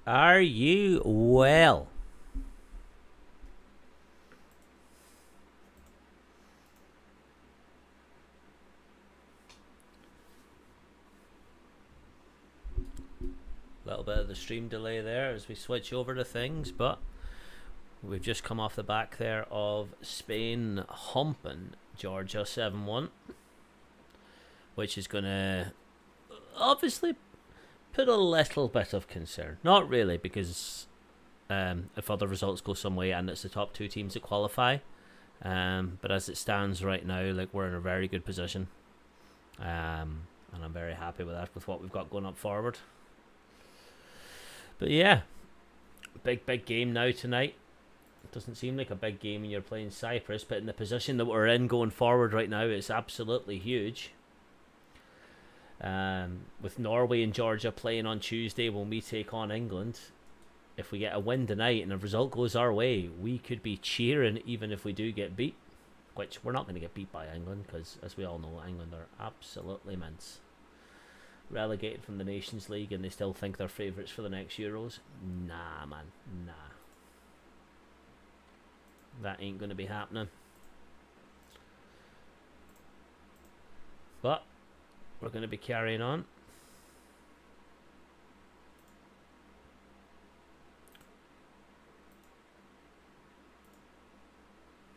Are you well? A little bit of the stream delay there as we switch over to things, but we've just come off the back there of Spain humping Georgia 7-1, which is going to obviously put a little bit of concern. Not really, because if other results go some way and it's the top two teams that qualify, but as it stands right now, like, we're in a very good position, and I'm very happy with that, with what we've got going up forward. But yeah, big game now tonight. It doesn't seem like a big game when you're playing Cyprus, but in the position that we're in going forward right now, it's absolutely huge. With Norway and Georgia playing on Tuesday when we take on England, if we get a win tonight and the result goes our way, we could be cheering even if we do get beat, which we're not going to get beat by England, because as we all know, England are absolutely mince. Relegated from the Nations League and they still think they're favourites for the next Euros. Nah, man, nah. That ain't going to be happening. But we're going to be carrying on.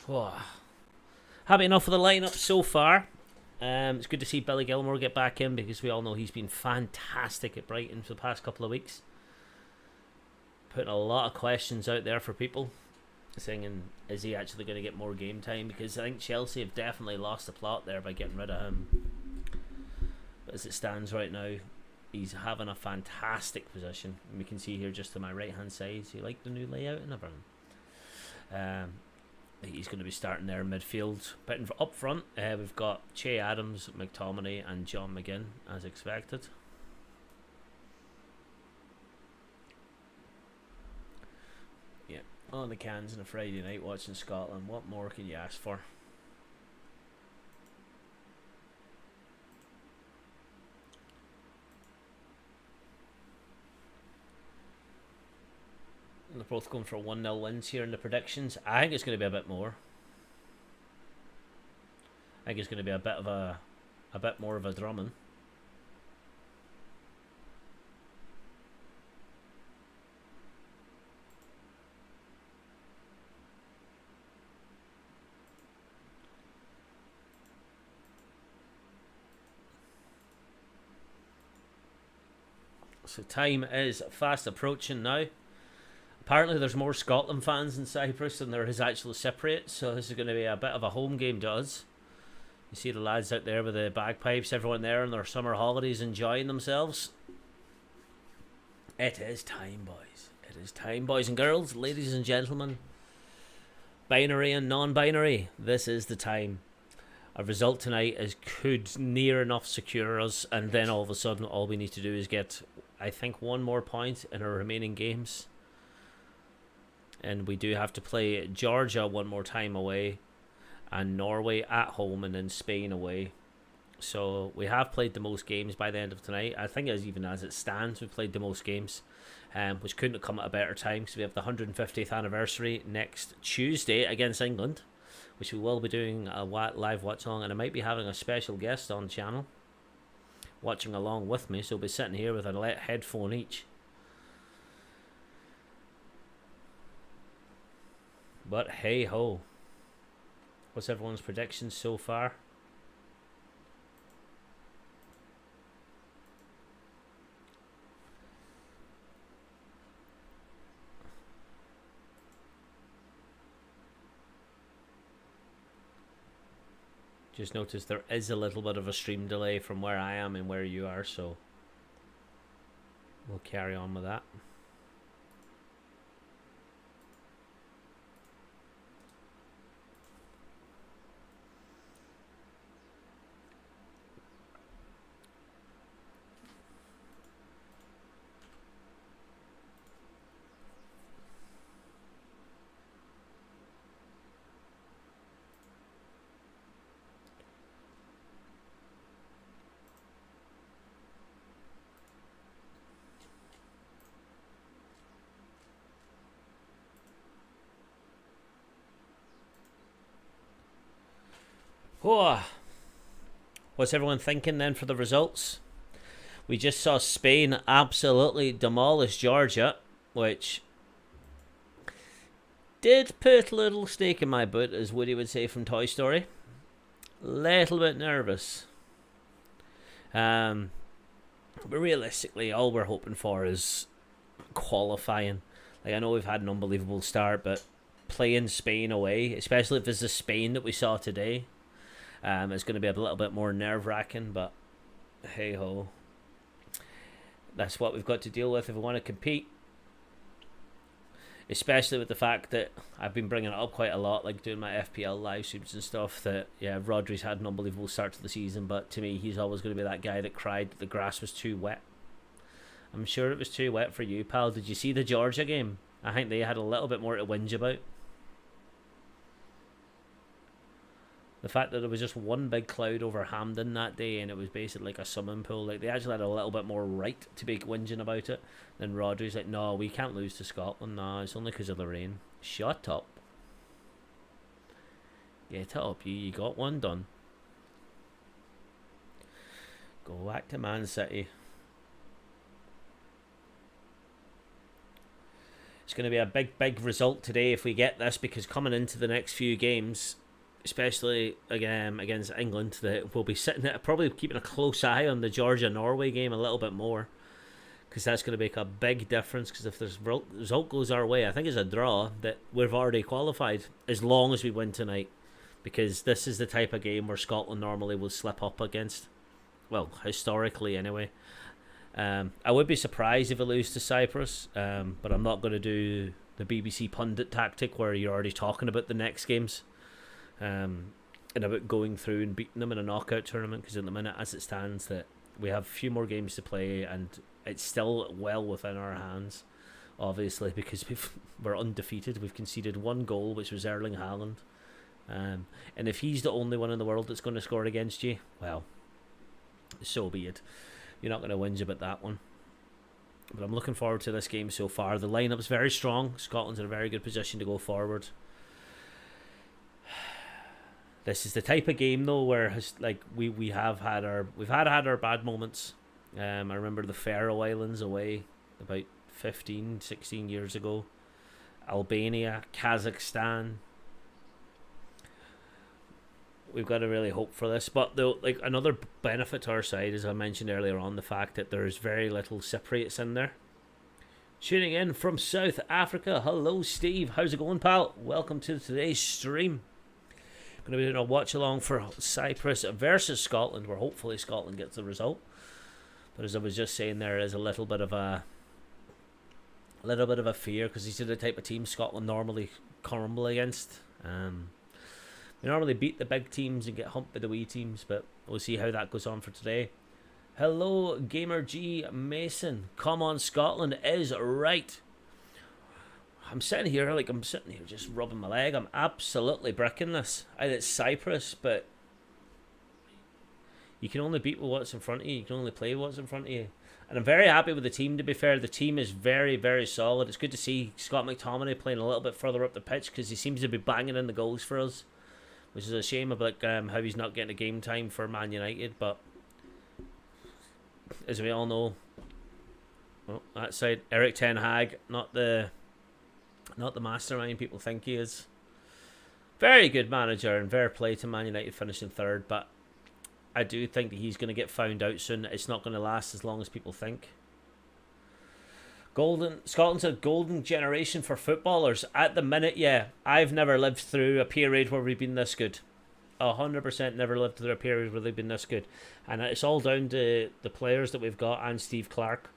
Oh. Happy enough with the lineup so far. It's good to see Billy Gilmore get back in, because we all know he's been fantastic at Brighton for the past couple of weeks. Putting a lot of questions out there for people, saying, is he actually going to get more game time? Because I think Chelsea have definitely lost the plot there by getting rid of him. But as it stands right now, he's having a fantastic position. And we can see here just to my right hand side, so you like the new layout and everything. He's going to be starting there in midfield. But up front, we've got Che Adams, McTominay and John McGinn, as expected. Yeah, on the cans on a Friday night watching Scotland. What more can you ask for? And they're both going for 1-0 wins here in the predictions. I think it's going to be a bit more. I think it's going to be a bit more of a drumming. So time is fast approaching now. Apparently there's more Scotland fans in Cyprus than there is actual Cypriots, so this is going to be a bit of a home game to us. You see the lads out there with the bagpipes, everyone there on their summer holidays enjoying themselves. It is time, boys. It is time, boys and girls, ladies and gentlemen, binary and non-binary. This is the time. A result tonight could near enough secure us, and then all of a sudden all we need to do is get, I think, one more point in our remaining games. And we do have to play Georgia one more time away, and Norway at home, and then Spain away. So we have played the most games by the end of tonight. I think even as it stands, we've played the most games, which couldn't have come at a better time, because we have the 150th anniversary next Tuesday against England, which we will be doing a live watch along, and I might be having a special guest on channel watching along with me, so we'll be sitting here with a headphone each. But hey ho. What's everyone's predictions so far? Just noticed there is a little bit of a stream delay from where I am and where you are, so we'll carry on with that. Oh, what's everyone thinking then for the results? We just saw Spain absolutely demolish Georgia, which did put a little stake in my boot, as Woody would say from Toy Story. Little bit nervous. But realistically, all we're hoping for is qualifying. Like, I know we've had an unbelievable start, but playing Spain away, especially if it's the Spain that we saw today, it's going to be a little bit more nerve-wracking, but hey ho. That's what we've got to deal with if we want to compete. Especially with the fact that I've been bringing it up quite a lot, like doing my FPL live streams and stuff, that, yeah, Rodri's had an unbelievable start to the season, but to me, he's always going to be that guy that cried that the grass was too wet. I'm sure it was too wet for you, pal. Did you see the Georgia game? I think they had a little bit more to whinge about. The fact that there was just one big cloud over Hampden that day and it was basically like a swimming pool. Like, they actually had a little bit more right to be whinging about it than Rodri's like, no, we can't lose to Scotland. No, it's only because of the rain. Shut up. Get up. You got one done. Go back to Man City. It's going to be a big result today if we get this, because coming into the next few games, especially again against England, that we'll be sitting there probably keeping a close eye on the Georgia-Norway game a little bit more, because that's going to make a big difference. Because if the result goes our way, I think it's a draw, that we've already qualified, as long as we win tonight, because this is the type of game where Scotland normally will slip up against, well, historically anyway. I would be surprised if we lose to Cyprus, but I'm not going to do the BBC pundit tactic where you're already talking about the next games. And about going through and beating them in a knockout tournament, because at the minute, as it stands, that we have a few more games to play and it's still well within our hands, obviously, because we're undefeated. We've conceded one goal, which was Erling Haaland, and if he's the only one in the world that's going to score against you, well, so be it. You're not going to whinge about that one. But I'm looking forward to this game so far. The lineup's very strong. Scotland's in a very good position to go forward. This is the type of game though where, like, we've had our bad moments. I remember the Faroe Islands away about 15, 16 years ago. Albania, Kazakhstan. We've got to really hope for this. But though, like, another benefit to our side, as I mentioned earlier on, the fact that there's very little Cypriots in there. Tuning in from South Africa. Hello, Steve. How's it going, pal? Welcome to today's stream. Going to be doing a watch along for Cyprus versus Scotland, where hopefully Scotland gets the result. But as I was just saying, there is a little bit of a fear, because these are the type of teams Scotland normally crumble against. We normally beat the big teams and get humped by the wee teams, but we'll see how that goes on for today. Hello, Gamer G Mason. Come on, Scotland is right. I'm sitting here just rubbing my leg. I'm absolutely bricking this. It's Cyprus, but you can only beat with what's in front of you. You can only play with what's in front of you. And I'm very happy with the team, to be fair. The team is very, very solid. It's good to see Scott McTominay playing a little bit further up the pitch, because he seems to be banging in the goals for us, which is a shame about how he's not getting a game time for Man United. But as we all know, that side, Eric Ten Hag, not the mastermind people think he is. Very good manager, and fair play to Man United finishing third, but I do think that he's going to get found out soon. It's not going to last as long as people think. Scotland's a golden generation for footballers. At the minute, yeah. I've never lived through a period where we've been this good. 100% never lived through a period where they've been this good. And it's all down to the players that we've got and Steve Clarke.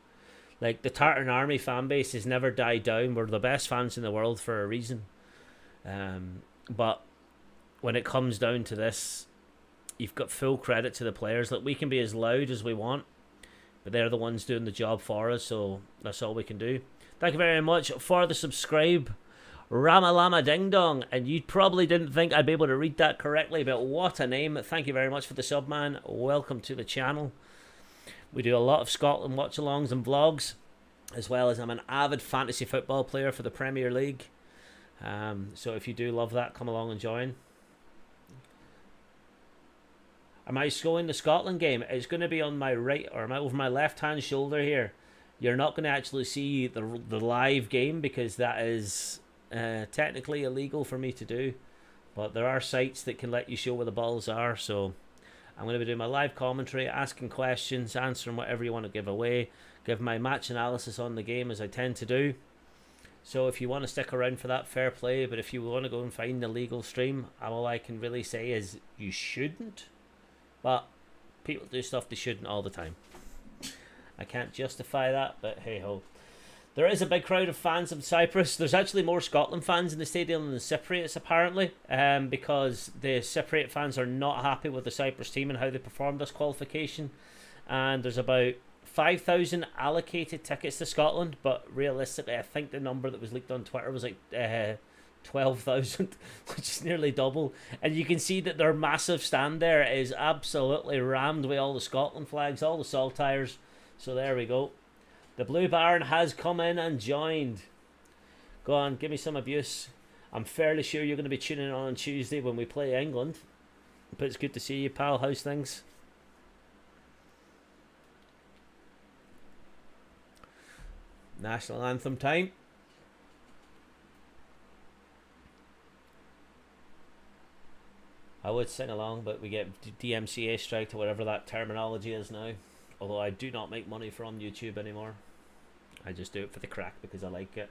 Like, the Tartan Army fan base has never died down. We're the best fans in the world for a reason. But when it comes down to this, you've got full credit to the players. Like, we can be as loud as we want, but they're the ones doing the job for us, so that's all we can do. Thank you very much for the subscribe, Ramalama Ding Dong. And you probably didn't think I'd be able to read that correctly, but what a name. Thank you very much for the sub, man. Welcome to the channel. We do a lot of Scotland watch-alongs and vlogs, as well as I'm an avid fantasy football player for the Premier League. So if you do love that, come along and join. Am I scoring the Scotland game? It's going to be on my right or over my left hand shoulder here. You're not going to actually see the live game because that is technically illegal for me to do. But there are sites that can let you show where the balls are. So I'm going to be doing my live commentary, asking questions, answering whatever you want to give away, give my match analysis on the game as I tend to do. So if you want to stick around for that, fair play. But if you want to go and find the legal stream, all I can really say is you shouldn't. But people do stuff they shouldn't all the time. I can't justify that, but hey ho. There is a big crowd of fans in Cyprus. There's actually more Scotland fans in the stadium than the Cypriots apparently, because the Cypriot fans are not happy with the Cyprus team and how they performed this qualification. And there's about 5,000 allocated tickets to Scotland, but realistically I think the number that was leaked on Twitter was like 12,000, which is nearly double. And you can see that their massive stand there is absolutely rammed with all the Scotland flags, all the saltires. So there we go. The Blue Baron has come in and joined. Go on, give me some abuse. I'm fairly sure you're going to be tuning in on Tuesday when we play England. But it's good to see you, pal. How's things? National anthem time. I would sing along, but we get DMCA striked or whatever that terminology is now. Although I do not make money from YouTube anymore. I just do it for the crack because I like it.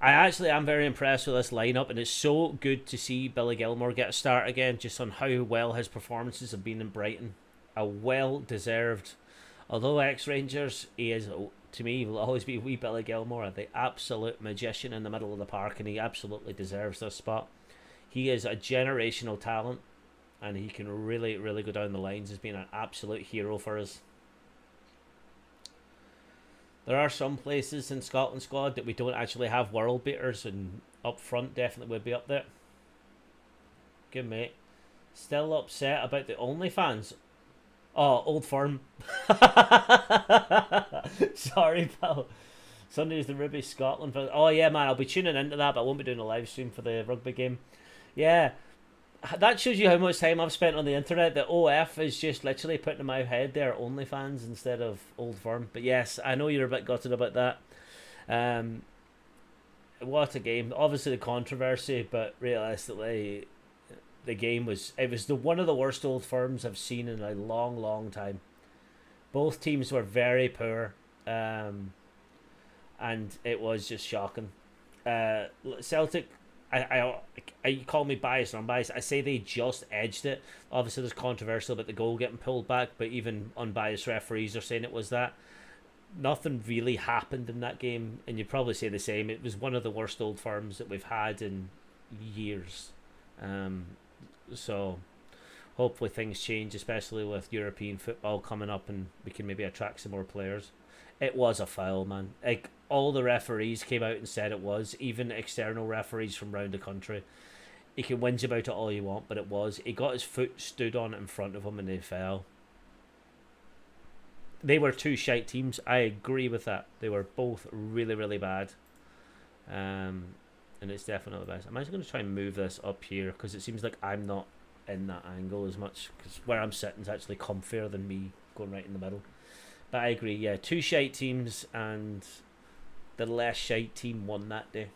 I actually am very impressed with this lineup, and it's so good to see Billy Gilmore get a start again, just on how well his performances have been in Brighton. A well-deserved, although ex-Rangers, he is, to me, will always be wee Billy Gilmore, the absolute magician in the middle of the park, and he absolutely deserves this spot. He is a generational talent, and he can really, really go down the lines as being an absolute hero for us. There are some places in Scotland squad that we don't actually have world beaters, and up front definitely would be up there. Good mate. Still upset about the OnlyFans. Oh, old firm. Sorry, pal. Sunday's the Ruby Scotland. Oh yeah, man, I'll be tuning into that, but I won't be doing a live stream for the rugby game. Yeah. That shows you how much time I've spent on the internet. The OF is just literally putting in my head there OnlyFans instead of Old Firm. But yes, I know you're a bit gutted about that. What a game. Obviously the controversy, but realistically the game was one of the worst Old Firms I've seen in a long, long time. Both teams were very poor. And it was just shocking. Celtic, I call me biased or unbiased. I say they just edged it. Obviously, there's controversial about the goal getting pulled back, but even unbiased referees are saying it was that. Nothing really happened in that game, and you'd probably say the same. It was one of the worst Old Firms that we've had in years. So hopefully things change, especially with European football coming up, and we can maybe attract some more players. It was a foul, man. Like, all the referees came out and said it was, even external referees from around the country. You can whinge about it all you want, but it was. He got his foot stood on it in front of him and they fell. They were two shite teams. I agree with that. They were both really, really bad. And it's definitely the best. I'm actually going to try and move this up here because it seems like I'm not in that angle as much, because where I'm sitting is actually comfier than me going right in the middle. But I agree, yeah, two shite teams, and the less shite team won that day.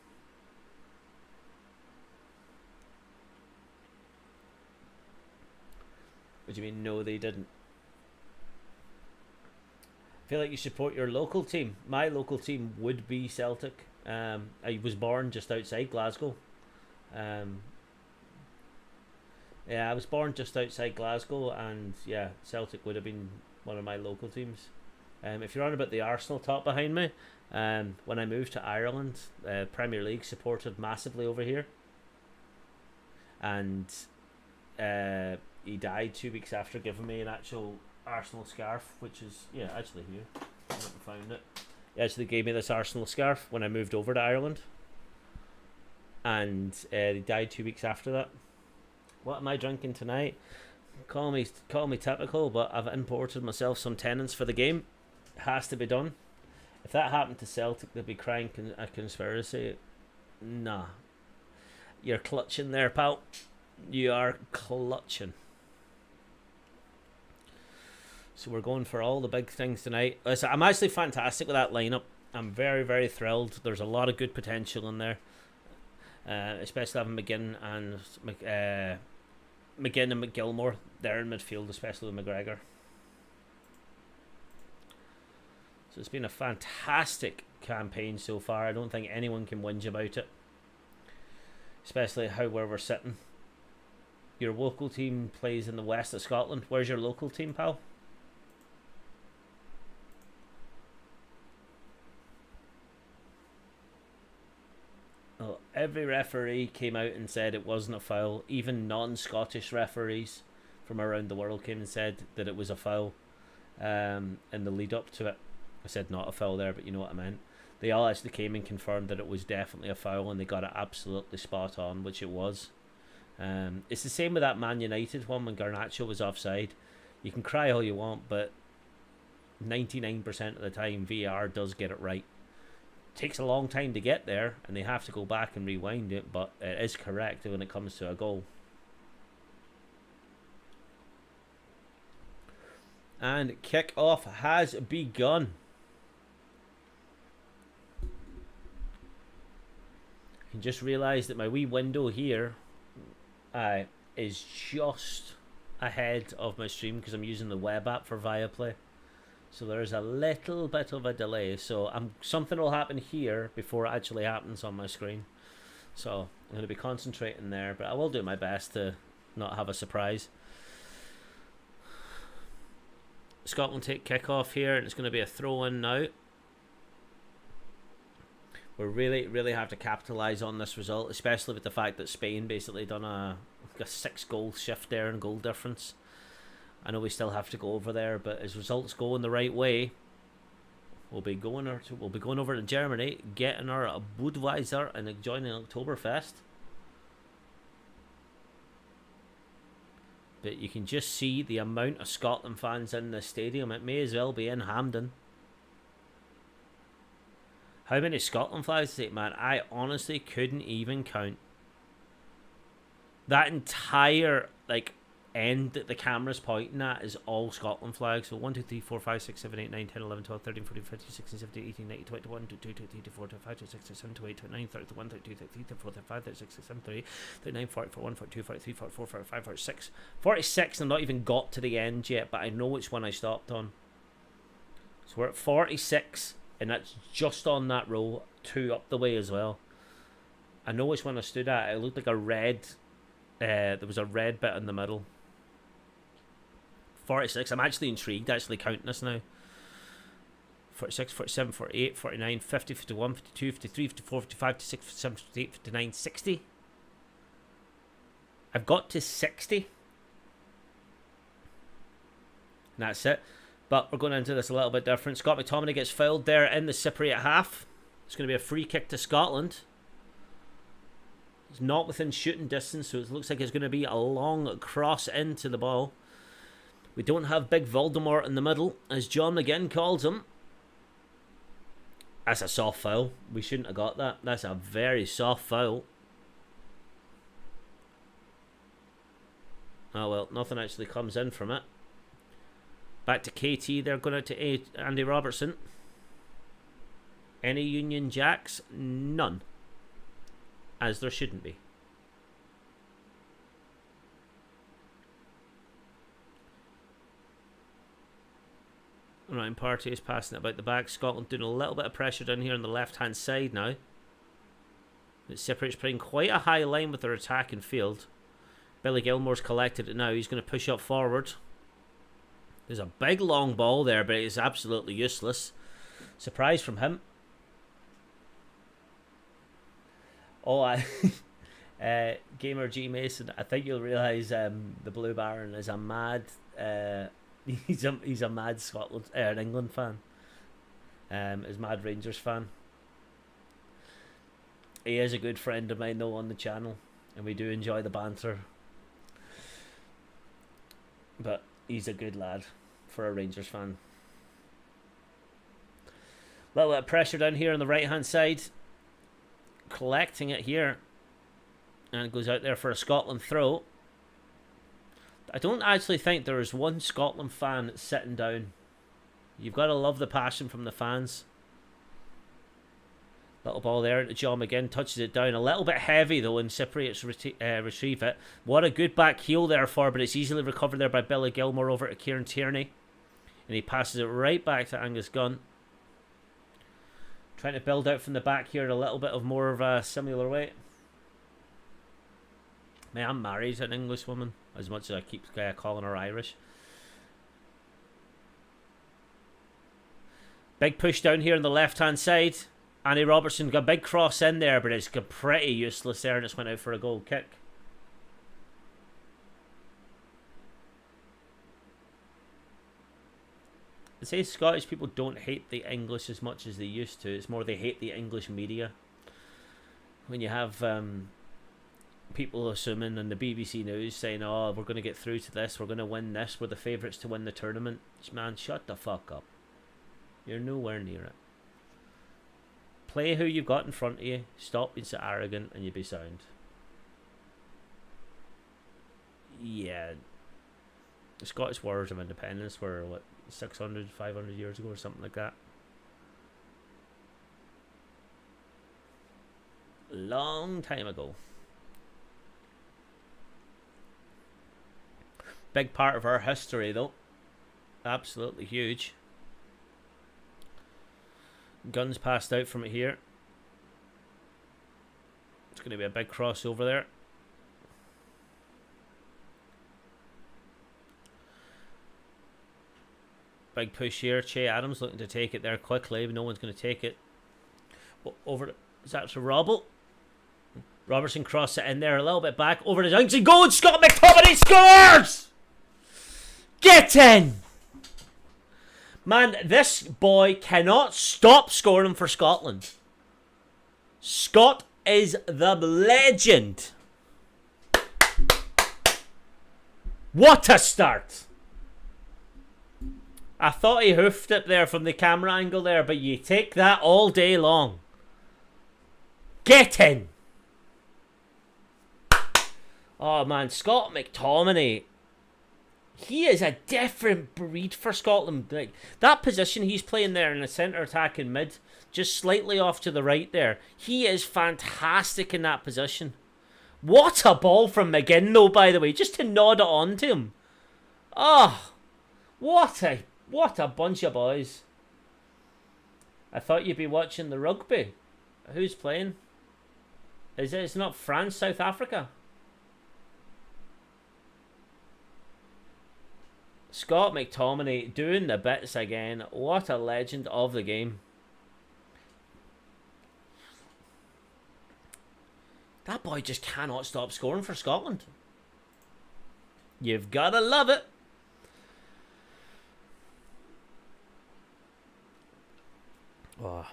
What do you mean, no, they didn't? I feel like you support your local team. My local team would be Celtic. I was born just outside Glasgow. Yeah, I was born just outside Glasgow, and yeah, Celtic would have been one of my local teams. If you're on about the Arsenal top behind me, when I moved to Ireland, Premier League supported massively over here, and he died 2 weeks after giving me an actual Arsenal scarf, which is, yeah, actually here. I haven't found it. He actually gave me this Arsenal scarf when I moved over to Ireland, and he died 2 weeks after that. What am I drinking tonight? Call me typical, but I've imported myself some tenants for the game. It has to be done. If that happened to Celtic, they'd be crying a conspiracy. Nah. You're clutching there, pal. You are clutching. So we're going for all the big things tonight. Listen, I'm actually fantastic with that lineup. I'm very, very thrilled. There's a lot of good potential in there, especially having McGinn and McGilmore there in midfield, especially with McGregor. So it's been a fantastic campaign so far. I don't think anyone can whinge about it, especially where we're sitting. Your local team plays in the west of Scotland. Where's your local team, pal? Well, every referee came out and said it wasn't a foul. Even non-Scottish referees from around the world came and said that it was a foul in the lead up to it. I said not a foul there, but you know what I meant. They all actually came and confirmed that it was definitely a foul, and they got it absolutely spot on, which it was. It's the same with that Man United one when Garnacho was offside. You can cry all you want, but 99% of the time VAR does get it right. It takes a long time to get there, and they have to go back and rewind it, but it is correct when it comes to a goal. And kick-off has begun. I can just realise that my wee window here is just ahead of my stream because I'm using the web app for Viaplay. So there's a little bit of a delay. So something will happen here before it actually happens on my screen. So I'm going to be concentrating there, but I will do my best to not have a surprise. Scotland take kick-off here, and it's going to be a throw-in now. We really have to capitalise on this result, especially with the fact that Spain basically done a 6-goal shift there in goal difference. I know we still have to go over there, but as results go in the right way, we'll be going over to Germany, getting our Budweiser and joining Oktoberfest. But you can just see the amount of Scotland fans in the stadium. It may as well be in Hampden. How many Scotland flags is it, man? I honestly couldn't even count. That entire end that the camera's pointing at is all Scotland flags. So 1, 2, 3, 4, 5, 6, 7, 8, 9, 10, 11, 12, 13, 14, 15, 16, 17, 18, 19, 20, 21, 22, 23, 24, 25, 26, 27, 28, 29, 30, 31, 32, 33, 34, 35, 36, 37, 38, 39, 40, 41, 42, 43, 44, 45, 46. 46, I've not even got to the end yet, but I know which one I stopped on. So we're at 46, and that's just on that row, 2 up the way as well. I know which one I stood at. It looked like a red, there was a red bit in the middle. 46. I'm actually intrigued counting this now. 46, 47, 48, 49, 50, 51, 52, 53, 54, 55, 56, 57, 58, 59, 60. I've got to 60. And that's it. But we're going into this a little bit different. Scott McTominay gets fouled there in the Cypriot half. It's going to be a free kick to Scotland. It's not within shooting distance, so it looks like it's going to be a long cross into the ball. We don't have Big Voldemort in the middle, as John McGinn calls him. That's a soft foul. We shouldn't have got that. That's a very soft foul. Oh well, nothing actually comes in from it. Back to KT, they're going out to Andy Robertson. Any Union Jacks? None. As there shouldn't be. Ryan Partey is passing it about the back. Scotland doing a little bit of pressure down here on the left-hand side now. Cyprus putting quite a high line with their attacking field. Billy Gilmore's collected it now. He's going to push up forward. There's a big long ball there, but it's absolutely useless. Surprise from him. Oh, Gamer G Mason, I think you'll realise the Blue Baron is a mad... he's a mad Scotland England fan. Is mad Rangers fan. He is a good friend of mine though on the channel, and we do enjoy the banter. But he's a good lad for a Rangers fan. Little bit of pressure down here on the right hand side. Collecting it here, and it goes out there for a Scotland throw. I don't actually think there is one Scotland fan that's sitting down. You've got to love the passion from the fans. Little ball there into John McGinn, touches it down. A little bit heavy though, and Cypriots retrieve it. What a good back heel there for, but it's easily recovered there by Billy Gilmore over to Kieran Tierney. And he passes it right back to Angus Gunn. Trying to build out from the back here in a little bit of more of a similar way. Man, I'm married to an English woman, as much as I keep calling her Irish. Big push down here on the left-hand side. Andy Robertson got a big cross in there, but it's pretty useless there, and it's went out for a goal kick. I'd say Scottish people don't hate the English as much as they used to. It's more they hate the English media. When you have people assuming on the BBC News saying, oh, we're going to get through to this, we're going to win this, we're the favourites to win the tournament. Man, shut the fuck up. You're nowhere near it. Play who you've got in front of you, stop being so arrogant, and you'll be sound. Yeah. The Scottish Wars of Independence were, what, 600, 500 years ago or something like that. Long time ago. Big part of our history, though. Absolutely huge. Guns passed out from it here. It's going to be a big crossover there. Big push here. Che Adams looking to take it there quickly, but no one's going to take it. Over to, is that to Robble? Robertson crossed it in there a little bit back. Over to Dunks and goal. Scott McTominay scores! Get in! Man, this boy cannot stop scoring for Scotland. Scott is the legend. What a start. I thought he hoofed it there from the camera angle there, but you take that all day long. Get in. Oh man, Scott McTominay. He is a different breed for Scotland. Like that position he's playing there in the centre attack in mid, just slightly off to the right there. He is fantastic in that position. What a ball from McGinn though, by the way, just to nod it on to him. Oh, what a bunch of boys. I thought you'd be watching the rugby. Who's playing? Is it? It's not France, South Africa. Scott McTominay doing the bits again. What a legend of the game. That boy just cannot stop scoring for Scotland. You've got to love it. Oh,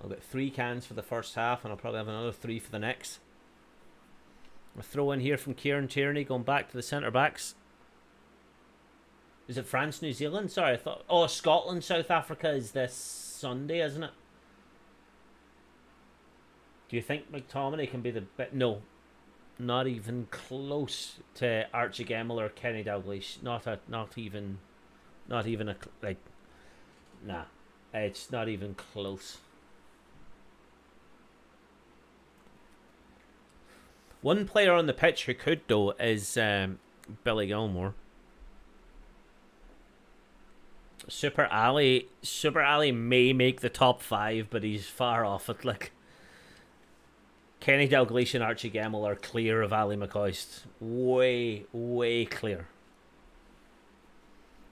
I'll get 3 cans for the first half, and I'll probably have another 3 for the next. A throw in here from Kieran Tierney, going back to the centre backs. Is it France, New Zealand? Sorry, I thought... Oh, Scotland, South Africa is this Sunday, isn't it? Do you think McTominay can be the... No. Not even close to Archie Gemmill or Kenny Dalglish. Not even a... Like... Nah. It's not even close. One player on the pitch who could, though, is Billy Gilmore. Super Ali may make the top 5, but he's far off it. Like Kenny Dalglish and Archie Gemmill are clear of Ali McCoist. Way clear.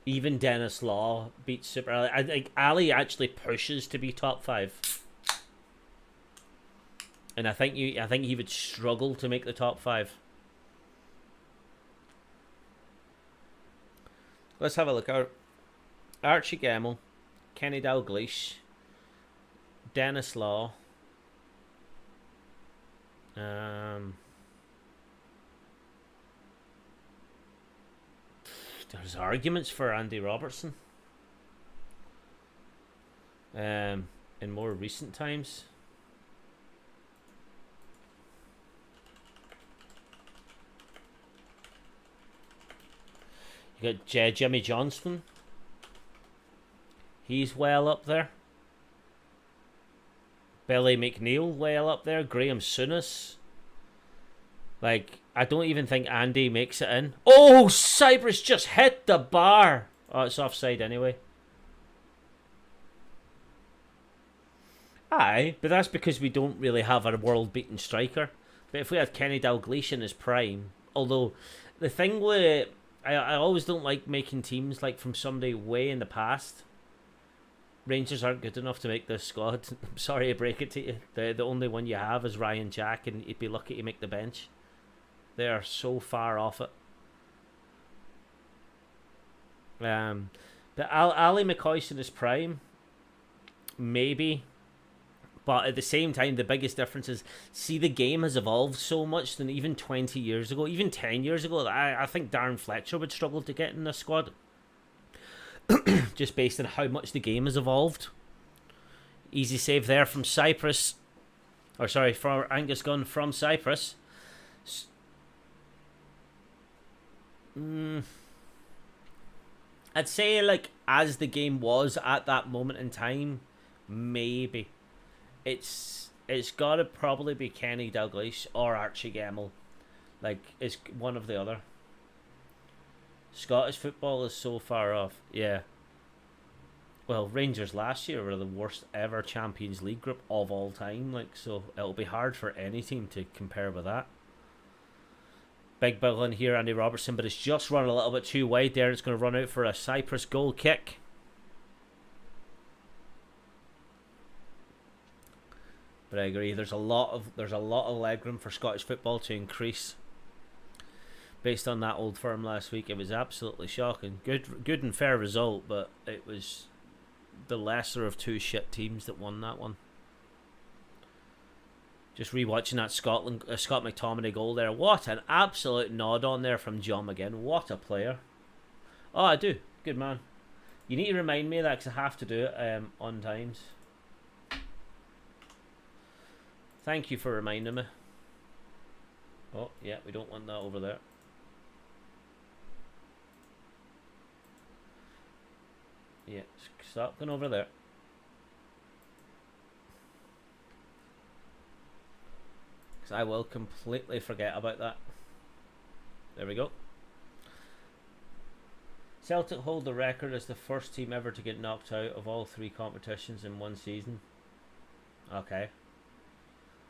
Even Dennis Law beats Super Ali. I think Ali actually pushes to be top 5, and I think he would struggle to make the top 5. Let's have a look out. Archie Gemmill, Kenny Dalglish, Dennis Law. There's arguments for Andy Robertson. In more recent times. Got Jimmy Johnston. He's well up there. Billy McNeil well up there. Graham Souness. Like, I don't even think Andy makes it in. Oh, Cyprus just hit the bar. Oh, it's offside anyway. Aye, but that's because we don't really have a world-beating striker. But if we had Kenny Dalglish in his prime, although the thing with I always don't like making teams like from somebody way in the past. Rangers aren't good enough to make this squad. I'm sorry to break it to you. The only one you have is Ryan Jack, and you'd be lucky to make the bench. They are so far off it. But Ali McCoy's in his prime, maybe. But at the same time, the biggest difference is, see, the game has evolved so much than even 20 years ago, even 10 years ago. I think Darren Fletcher would struggle to get in this squad. Just based on how much the game has evolved. Easy save there from Cyprus. Or sorry, for Angus Gunn from Cyprus. I'd say, like, as the game was at that moment in time, maybe. It's got to probably be Kenny Dalglish or Archie Gemmill. Like, it's one of the other. Scottish football is so far off. Yeah. Well, Rangers last year were the worst ever Champions League group of all time. Like, so it'll be hard for any team to compare with that. Big bill in here, Andy Robertson, but it's just run a little bit too wide there. It's going to run out for a Cyprus goal kick. But I agree. There's a lot of legroom for Scottish football to increase. Based on that Old Firm last week, it was absolutely shocking. Good and fair result, but it was the lesser of two shit teams that won that one. Just rewatching that Scott McTominay goal there. What an absolute nod on there from John McGinn. What a player. Oh, I do. Good man. You need to remind me of that because I have to do it on times. Thank you for reminding me. Oh, yeah, we don't want that over there. Yeah, stop going over there. Because I will completely forget about that. There we go. Celtic hold the record as the first team ever to get knocked out of all three competitions in one season. Okay.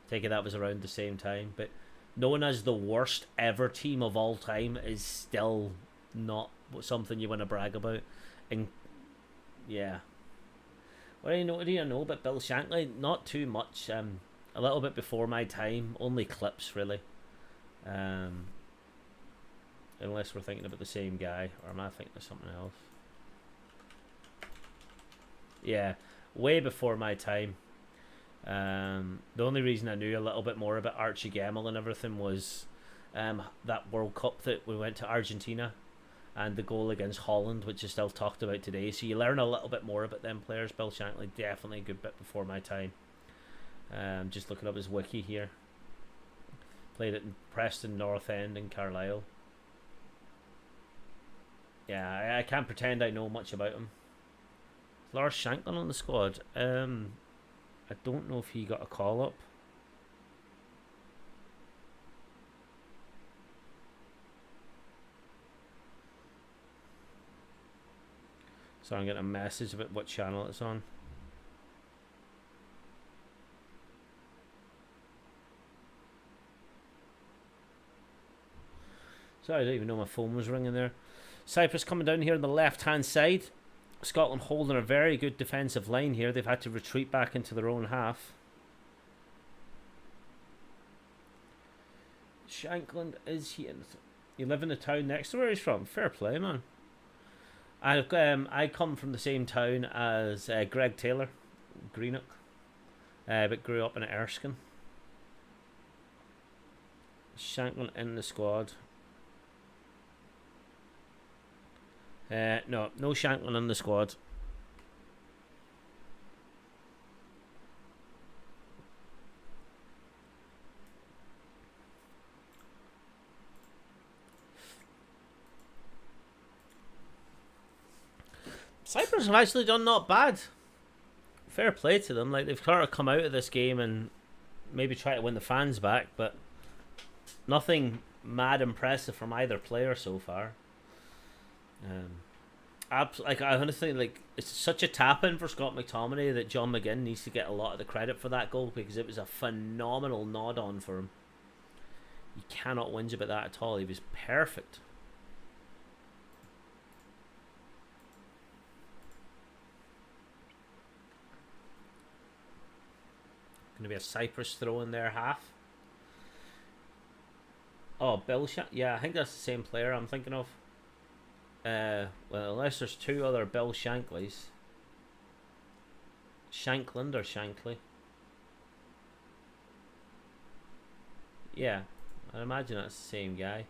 Take it that was around the same time. But known as the worst ever team of all time is still not something you want to brag about. And yeah. What do you know about Bill Shankly? Not too much. A little bit before my time. Only clips, really. Unless we're thinking about the same guy. Or am I thinking of something else? Yeah. Way before my time. The only reason I knew a little bit more about Archie Gemmill and everything was that World Cup that we went to Argentina. And the goal against Holland, which is still talked about today. So you learn a little bit more about them players. Bill Shankly, definitely a good bit before my time. Just looking up his wiki here. Played it in Preston, North End, and Carlisle. Yeah, I can't pretend I know much about him. Is Lars Shanklin on the squad? I don't know if he got a call up. So I'm getting a message about what channel it's on. Sorry, I don't even know my phone was ringing there. Cyprus coming down here on the left-hand side. Scotland holding a very good defensive line here. They've had to retreat back into their own half. Shankland, is he in? You live in the town next to where he's from? Fair play, man. I come from the same town as Greg Taylor, Greenock, but grew up in Erskine. Shanklin in the squad. No Shanklin in the squad. Cyprus have actually done not bad. Fair play to them. Like, they've sort of come out of this game and maybe try to win the fans back, but nothing mad impressive from either player so far. Like, I honestly, like, it's such a tap in for Scott McTominay that John McGinn needs to get a lot of the credit for that goal, because it was a phenomenal nod on for him. You cannot whinge about that at all. He was perfect. Going to be a Cyprus throw in their half. Oh, Bill yeah, I think that's the same player I'm thinking of. Well, unless there's two other Bill Shankleys. Shankland or Shankly? Yeah, I imagine that's the same guy.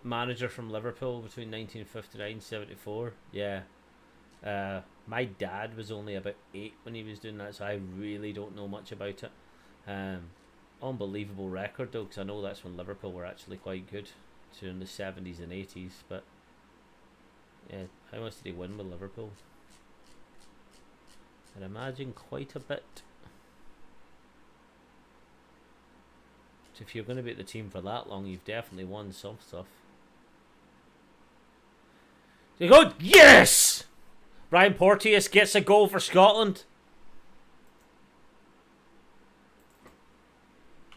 Manager from Liverpool between 1959 and 74. Yeah. My dad was only about 8 when he was doing that, so I really don't know much about it. Unbelievable record though, because I know that's when Liverpool were actually quite good, during the 70s and 80s. But yeah, how much did he win with Liverpool? I'd imagine quite a bit. So if you're going to be at the team for that long, you've definitely won some stuff. So you go, yes! Brian Porteous gets a goal for Scotland.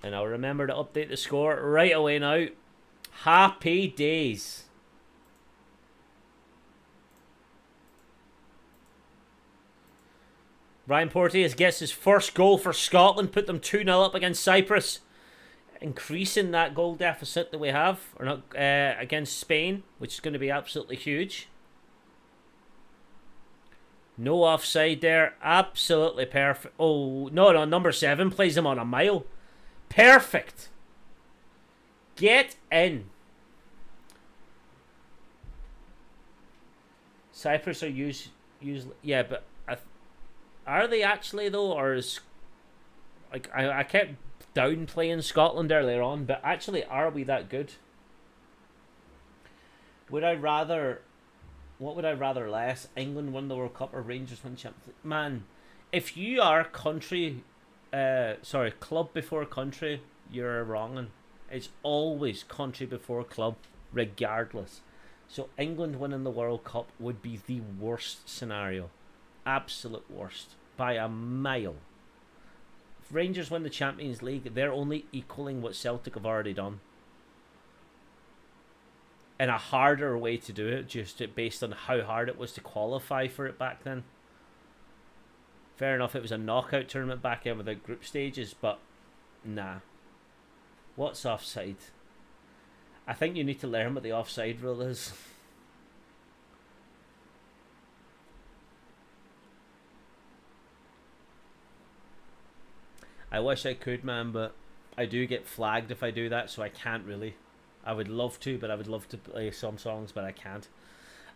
And I'll remember to update the score right away now. Happy days. Brian Porteous gets his first goal for Scotland, put them 2-0 up against Cyprus, increasing that goal deficit that we have, or not, against Spain, which is going to be absolutely huge. No offside there, absolutely perfect. Oh no, number 7 plays him on a mile. Perfect. Get in. Cyprus are usually, yeah, but are they actually though, or is, like, I kept downplaying Scotland earlier on, but actually, are we that good? Would I rather, what would I rather less? England win the World Cup or Rangers win Champions League? Man, if you are club before country, you're wrong. It's always country before club, regardless. So England winning the World Cup would be the worst scenario. Absolute worst. By a mile. If Rangers win the Champions League, they're only equaling what Celtic have already done. And a harder way to do it, just based on how hard it was to qualify for it back then. Fair enough, it was a knockout tournament back then without group stages, but nah. What's offside? I think you need to learn what the offside rule is. I wish I could, man, but I do get flagged if I do that, so I can't really. I would love to, but I would love to play some songs, but I can't.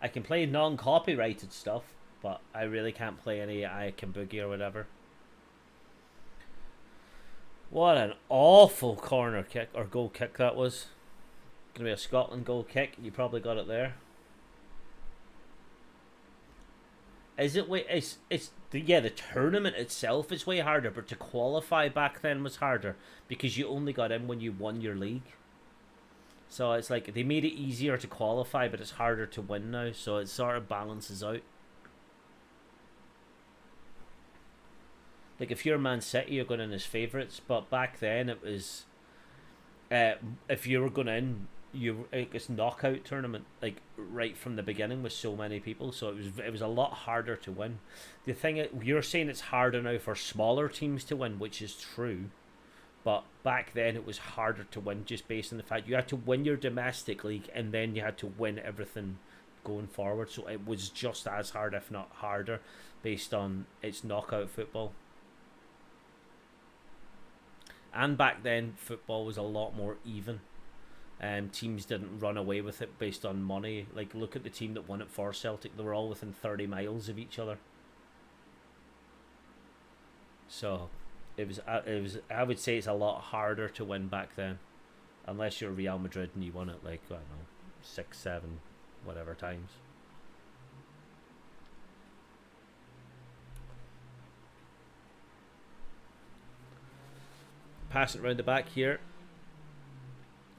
I can play non-copyrighted stuff, but I really can't play any I Can Boogie or whatever. What an awful corner kick, or goal kick that was. Gonna be a Scotland goal kick. You probably got it there. Is it? Wait, yeah. The tournament itself is way harder, but to qualify back then was harder because you only got in when you won your league. So it's like they made it easier to qualify, but it's harder to win now. So it sort of balances out. Like if you're Man City, you're going in as favourites, but back then it was, if you were going in, it's knockout tournament, like right from the beginning with so many people, so it was a lot harder to win. The thing you're saying, it's harder now for smaller teams to win, which is true, but back then it was harder to win just based on the fact you had to win your domestic league and then you had to win everything going forward. So it was just as hard, if not harder, based on its knockout football. And back then, football was a lot more even. Teams didn't run away with it based on money. Like, look at the team that won it for Celtic. They were all within 30 miles of each other. So, it was. I would say it's a lot harder to win back then. unless you're Real Madrid and you won it like, I don't know, 6, 7, whatever times. Pass it round the back here.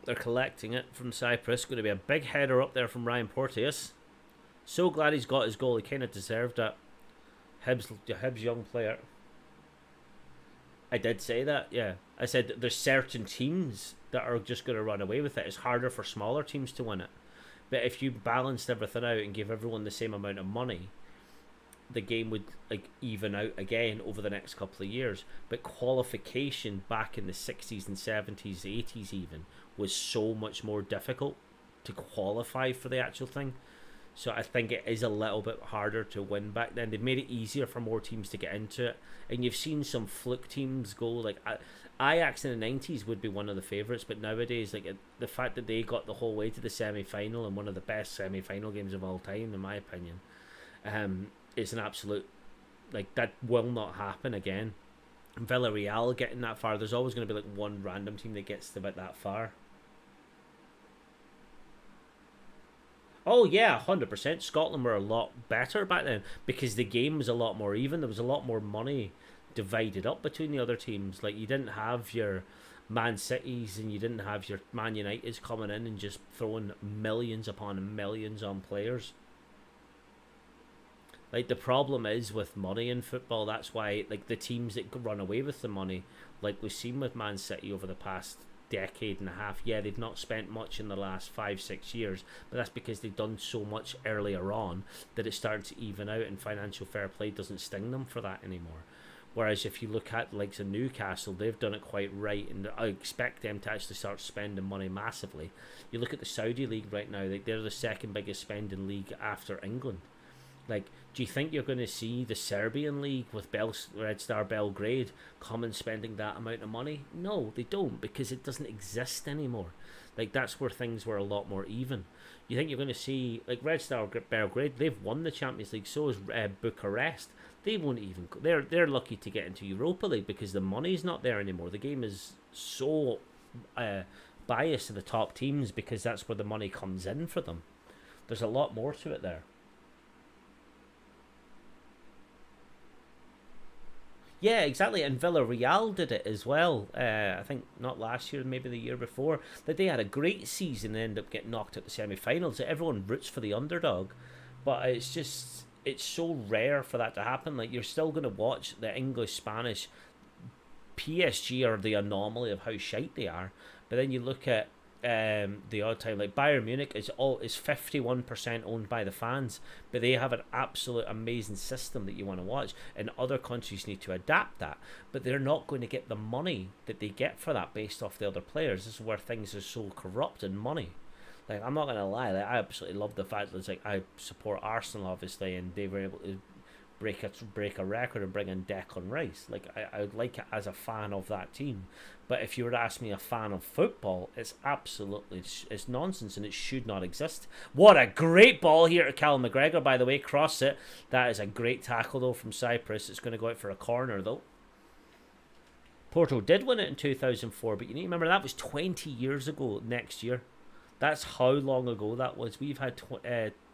They're collecting it from Cyprus. Going to be a big header up there from Ryan Porteous. So glad he's got his goal. He kind of deserved that. Hibs young player. I did say that, yeah. I said that there's certain teams that are just going to run away with it. It's harder for smaller teams to win it. But if you balanced everything out and gave everyone the same amount of money, the game would like even out again over the next couple of years. But qualification back in the 60s and 70s, 80s even, was so much more difficult to qualify for the actual thing. So I think it is a little bit harder to win back then. They've made it easier for more teams to get into it. And you've seen some fluke teams go, like Ajax in the 90s would be one of the favourites, but nowadays, like the fact that they got the whole way to the semi-final and one of the best semi-final games of all time, in my opinion, it's an absolute, like, that will not happen again. Villarreal getting that far, there's always going to be like one random team that gets to about that far. Oh yeah, 100%. Scotland were a lot better back then because the game was a lot more even. There was a lot more money divided up between the other teams. Like, you didn't have your Man Cities and you didn't have your Man Uniteds coming in and just throwing millions upon millions on players. Like, the problem is with money in football. That's why, like, the teams that run away with the money, like we've seen with Man City over the past decade and a half, yeah, they've not spent much in the last 5-6 years, but that's because they've done so much earlier on that it started to even out, and financial fair play doesn't sting them for that anymore. Whereas if you look at likes of Newcastle, they've done it quite right, and I expect them to actually start spending money massively. You look at the Saudi League right now, like, they're the second biggest spending league after England. Like, do you think you're going to see the Serbian league with Red Star Belgrade come and spending that amount of money? No, they don't, because it doesn't exist anymore. Like, that's where things were a lot more even. You think you're going to see, like, Red Star Belgrade, they've won the Champions League, so is Bucharest. They won't even go. They're lucky to get into Europa League because the money's not there anymore. The game is so biased to the top teams because that's where the money comes in for them. There's a lot more to it there. Yeah, exactly, and Villarreal did it as well. I think not last year, maybe the year before. That they had a great season and ended up getting knocked out the semi-finals. So everyone roots for the underdog, but it's so rare for that to happen. Like, you're still going to watch the English, Spanish, PSG are the anomaly of how shite they are. But then you look at the odd time, like Bayern Munich is 51% owned by the fans, but they have an absolute amazing system that you want to watch, and other countries need to adapt that, but they're not going to get the money that they get for that based off the other players. This is where things are so corrupt in money. Like, I'm not going to lie, like, I absolutely love the fact that it's like I support Arsenal obviously, and they were able to break a record and bring in Declan Rice. Like, I would like it as a fan of that team. But if you were to ask me a fan of football, it's absolutely, it's nonsense, and it should not exist. What a great ball here to Callum McGregor, by the way. Cross it. That is a great tackle, though, from Cyprus. It's going to go out for a corner, though. Porto did win it in 2004, but you need to remember that was 20 years ago next year. That's how long ago that was. We've had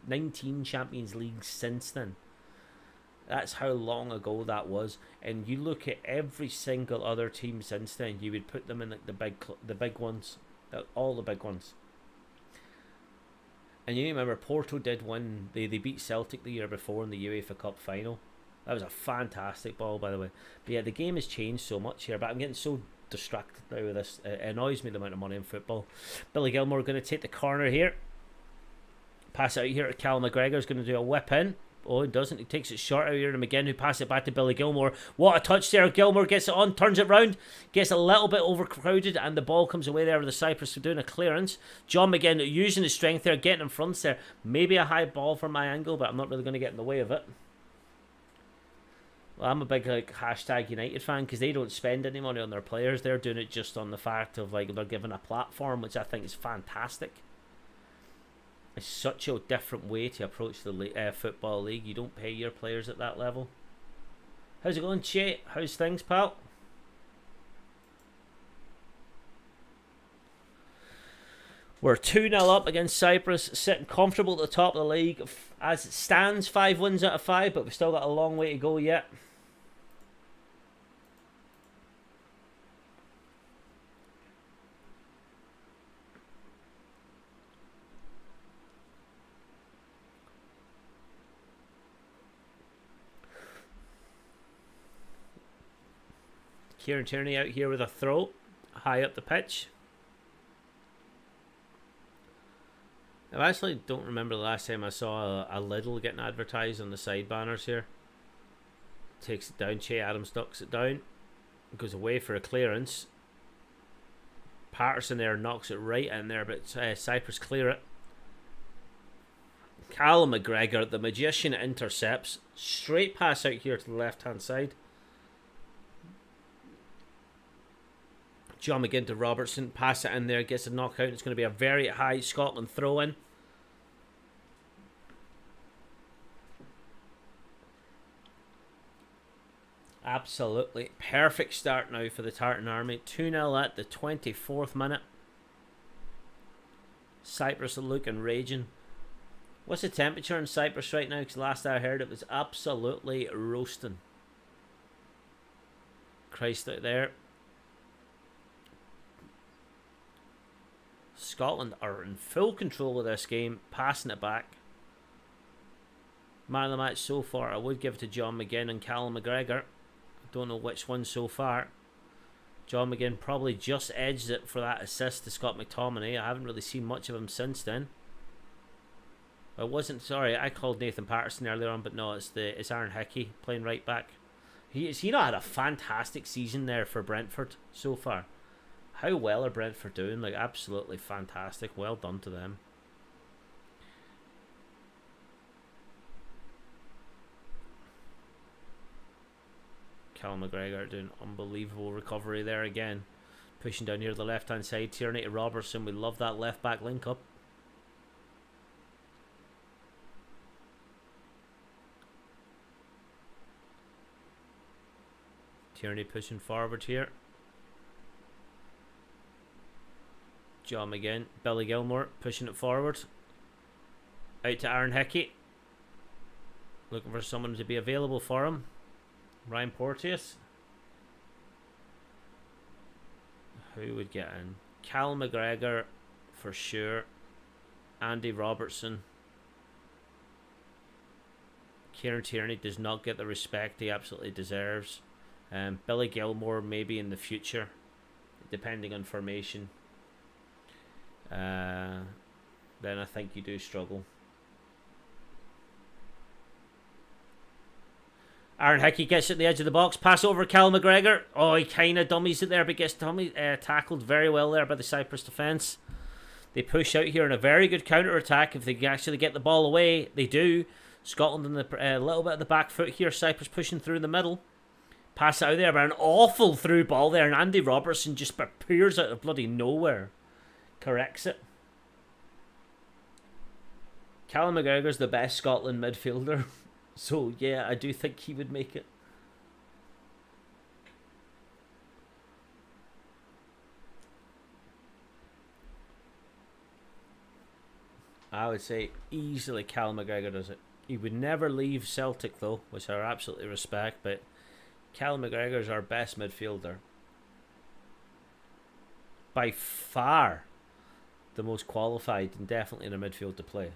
19 Champions Leagues since then. That's how long ago that was. And you look at every single other team since then, you would put them in like the big ones, all the big ones. And you remember Porto did win. They beat Celtic the year before in the UEFA Cup final. That was a fantastic ball, by the way. But yeah, the game has changed so much here. But I'm getting so distracted now with this. It annoys me, the amount of money in football. Billy Gilmore going to take the corner here. Pass it out here to Callum McGregor. Is going to do a whip in. Oh, it doesn't. He takes it short out here to McGinn, who passes it back to Billy Gilmore. What a touch there. Gilmore gets it on, turns it round, gets a little bit overcrowded, and the ball comes away there with the Cyprus for doing a clearance. John McGinn using his strength there, getting in front there. Maybe a high ball from my angle, but I'm not really going to get in the way of it. Well, I'm a big like hashtag United fan because they don't spend any money on their players. They're doing it just on the fact of like they're given a platform, which I think is fantastic. It's such a different way to approach the football league. You don't pay your players at that level. How's it going, Che? How's things, pal? We're 2-0 up against Cyprus, sitting comfortable at the top of the league. As it stands, 5 wins out of 5, but we've still got a long way to go yet. Kieran Tierney out here with a throw, high up the pitch. I actually don't remember the last time I saw a Lidl getting advertised on the side banners here. Takes it down, Che Adams ducks it down, goes away for a clearance. Patterson there knocks it right in there, but Cyprus clear it. Callum McGregor, the magician, intercepts. Straight pass out here to the left hand side. John McGinn to Robertson, pass it in there, gets a knockout. It's going to be a very high Scotland throw in. Absolutely perfect start now for the Tartan Army. 2-0 at the 24th minute. Cyprus are looking raging. What's the temperature in Cyprus right now? Because last I heard it was absolutely roasting. Christ out there. Scotland are in full control of this game, passing it back. Man of the match so far, I would give it to John McGinn and Callum McGregor. I don't know which one so far. John McGinn probably just edged it for that assist to Scott McTominay. I haven't really seen much of him since then. I wasn't sorry. I called Nathan Patterson earlier on, but no, it's Aaron Hickey playing right back. He not had a fantastic season there for Brentford so far. How well are Brentford doing? Like, absolutely fantastic. Well done to them. Cal McGregor doing unbelievable recovery there again. Pushing down here to the left hand side. Tierney to Robertson. We love that left back link up. Tierney pushing forward here. John McGinn, Billy Gilmore pushing it forward. Out to Aaron Hickey. Looking for someone to be available for him. Ryan Porteous. Who would get in? Cal McGregor for sure. Andy Robertson. Kieran Tierney does not get the respect he absolutely deserves. Billy Gilmore maybe in the future, depending on formation. Then I think you do struggle. Aaron Hickey gets at the edge of the box. Pass over Cal McGregor. Oh, he kind of dummies it there, but gets tackled very well there by the Cyprus defence. They push out here in a very good counter-attack. If they can actually get the ball away, they do. Scotland in the little bit of the back foot here. Cyprus pushing through the middle. Pass it out there, but an awful through ball there. And Andy Robertson just appears out of bloody nowhere. Corrects it. Callum McGregor's the best Scotland midfielder. So, yeah, I do think he would make it. I would say easily Callum McGregor does it. He would never leave Celtic, though, which I absolutely respect, but Callum McGregor is our best midfielder. By far the most qualified and definitely in a midfield to play.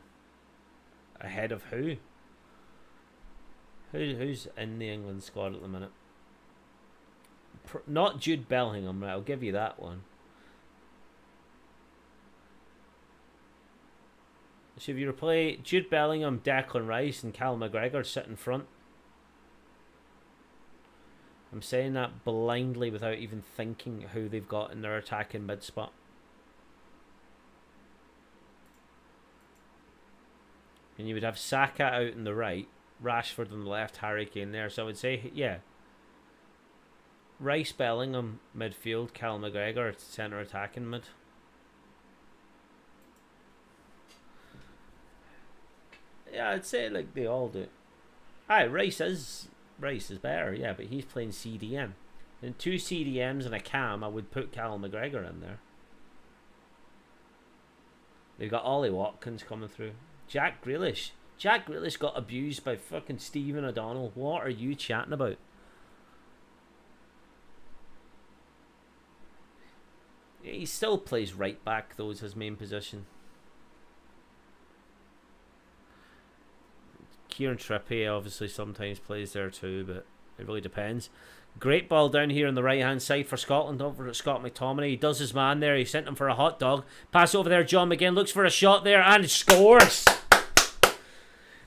Ahead of who? Who's in the England squad at the minute? Not Jude Bellingham, right? I'll give you that one. So if you play Jude Bellingham, Declan Rice and Callum McGregor sit in front. I'm saying that blindly without even thinking who they've got in their attacking mid spot. And you would have Saka out on the right, Rashford on the left, Harry Kane there. So I would say, yeah, Rice, Bellingham, midfield, Callum McGregor, centre attacking mid. Yeah, I'd say like they all do. Aye, Rice is better, yeah, but he's playing CDM. In 2 CDMs and a cam, I would put Callum McGregor in there. They've got Ollie Watkins coming through. Jack Grealish. Jack Grealish got abused by fucking Stephen O'Donnell. What are you chatting about? He still plays right back, though, is his main position. Kieran Trippier obviously sometimes plays there too, but it really depends. Great ball down here on the right hand side for Scotland over at Scott McTominay. He does his man there. He sent him for a hot dog. Pass over there. John McGinn looks for a shot there and scores.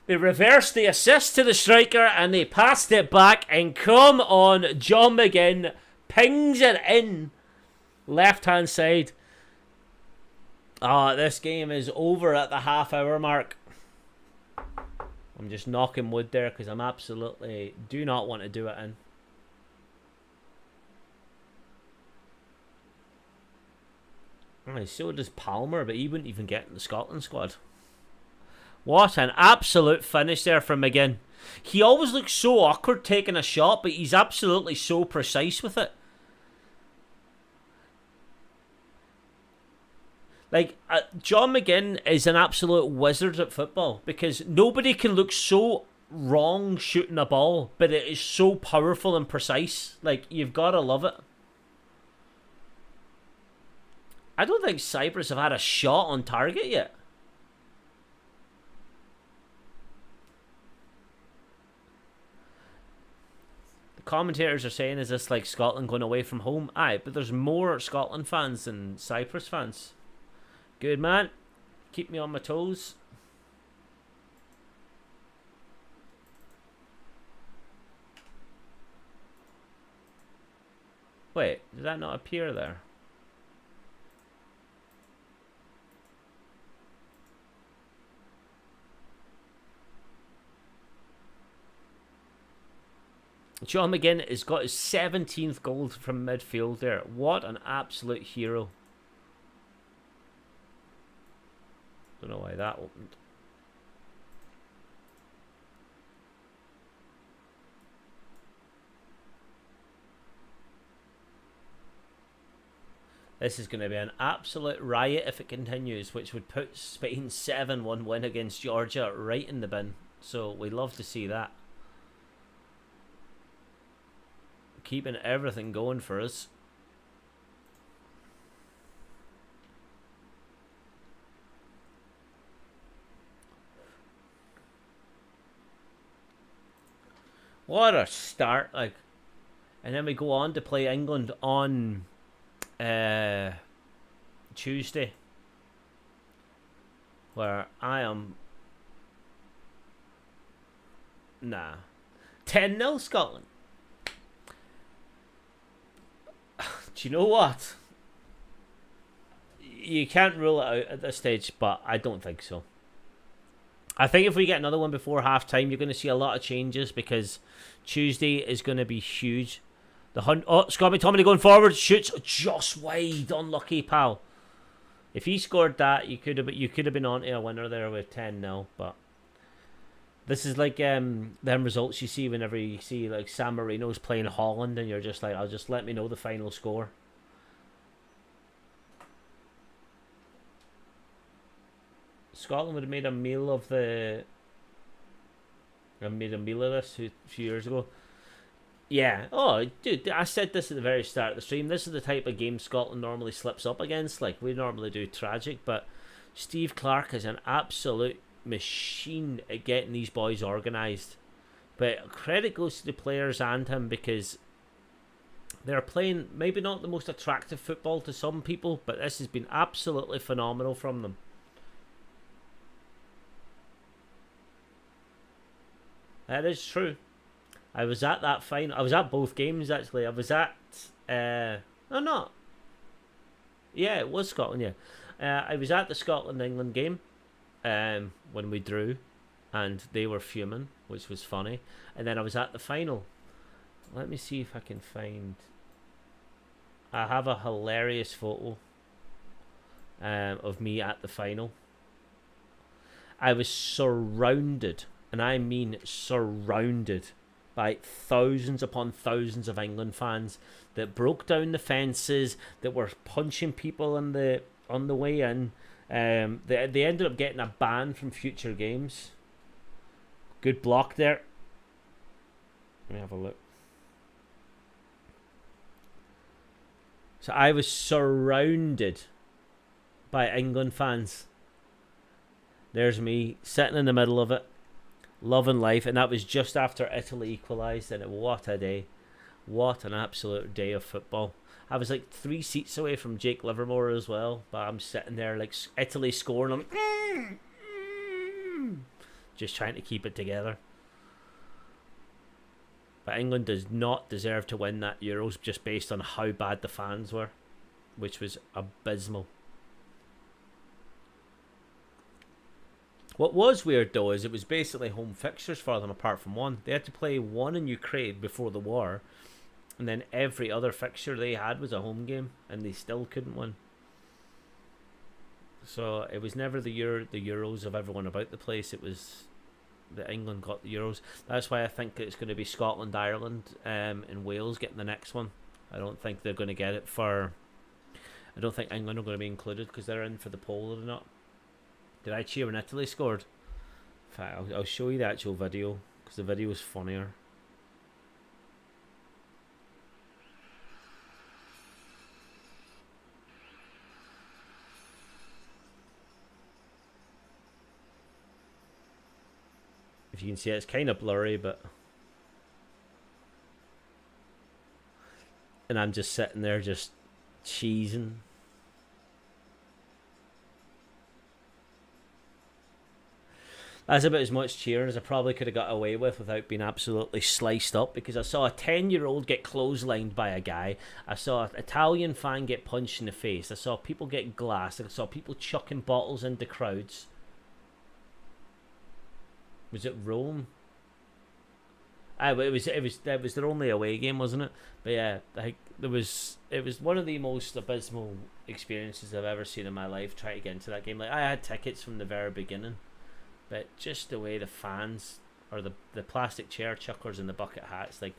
They reversed the assist to the striker and they passed it back. And come on, John McGinn pings it in. Left hand side. This game is over at the half-hour mark. I'm just knocking wood there because I'm absolutely do not want to do it in. So does Palmer, but he wouldn't even get in the Scotland squad. What an absolute finish there from McGinn. He always looks so awkward taking a shot, but he's absolutely so precise with it. Like, John McGinn is an absolute wizard at football because nobody can look so wrong shooting a ball, but it is so powerful and precise. Like, you've got to love it. I don't think Cyprus have had a shot on target yet. The commentators are saying, is this like Scotland going away from home? Aye, but there's more Scotland fans than Cyprus fans. Good, man. Keep me on my toes. Wait, did that not appear there? John McGinn has got his 17th goal from midfield there. What an absolute hero. Don't know why that opened. This is going to be an absolute riot if it continues, which would put Spain's 7-1 win against Georgia right in the bin. So we love to see that. Keeping everything going for us. What a start, like. And then we go on to play England on Tuesday, where I am 10-0 Scotland. Do you know what? You can't rule it out at this stage, but I don't think so. I think if we get another one before half time, you're going to see a lot of changes because Tuesday is going to be huge. Scott McTominay going forward, shoots just wide, unlucky pal. If he scored that, you could have been on to a winner there with 10-0. But this is like them results you see whenever you see like San Marino's playing Holland, and you're just like, I'll just let me know the final score. Scotland would have made a meal of this a few years ago. Yeah. Oh, dude, I said this at the very start of the stream. This is the type of game Scotland normally slips up against. Like, we normally do tragic, but Steve Clarke is an absolute machine at getting these boys organised. But credit goes to the players and him because they're playing maybe not the most attractive football to some people, but this has been absolutely phenomenal from them. That is true. I was at that final. I was at both games actually. I was at not. Yeah, it was Scotland. Yeah, I was at the Scotland-England game when we drew, and they were fuming, which was funny. And then I was at the final. Let me see if I can find. I have a hilarious photo of me at the final. I was surrounded, and I mean surrounded, by thousands upon thousands of England fans that broke down the fences, that were punching people on the way in. They ended up getting a ban from future games. Good block there. Let me have a look. So I was surrounded by England fans. There's me sitting in the middle of it, loving life, and that was just after Italy equalised. And what a day! What an absolute day of football. I was like 3 seats away from Jake Livermore as well, but I'm sitting there like Italy scoring. I'm just trying to keep it together. But England does not deserve to win that Euros just based on how bad the fans were, which was abysmal. What was weird though is it was basically home fixtures for them apart from one. They had to play one in Ukraine before the war, and then every other fixture they had was a home game, and they still couldn't win. So it was never the Euros of everyone about the place. It was that England got the Euros. That's why I think it's going to be Scotland, Ireland, and Wales getting the next one. I don't think they're going to get it for. I don't think England are going to be included because they're in for the poll or not. Did I cheer when Italy scored? In fact, I'll show you the actual video because the video is funnier. If you can see it, it's kind of blurry, but... And I'm just sitting there just cheesing. That's about as much cheering as I probably could have got away with without being absolutely sliced up, because I saw a 10-year-old get clotheslined by a guy. I saw an Italian fan get punched in the face. I saw people get glassed. I saw people chucking bottles into crowds. Was it Rome? It was their only away game, wasn't it? But yeah, like it was one of the most abysmal experiences I've ever seen in my life. Trying to get into that game, like I had tickets from the very beginning, but just the way the fans or the plastic chair chuckers and the bucket hats, like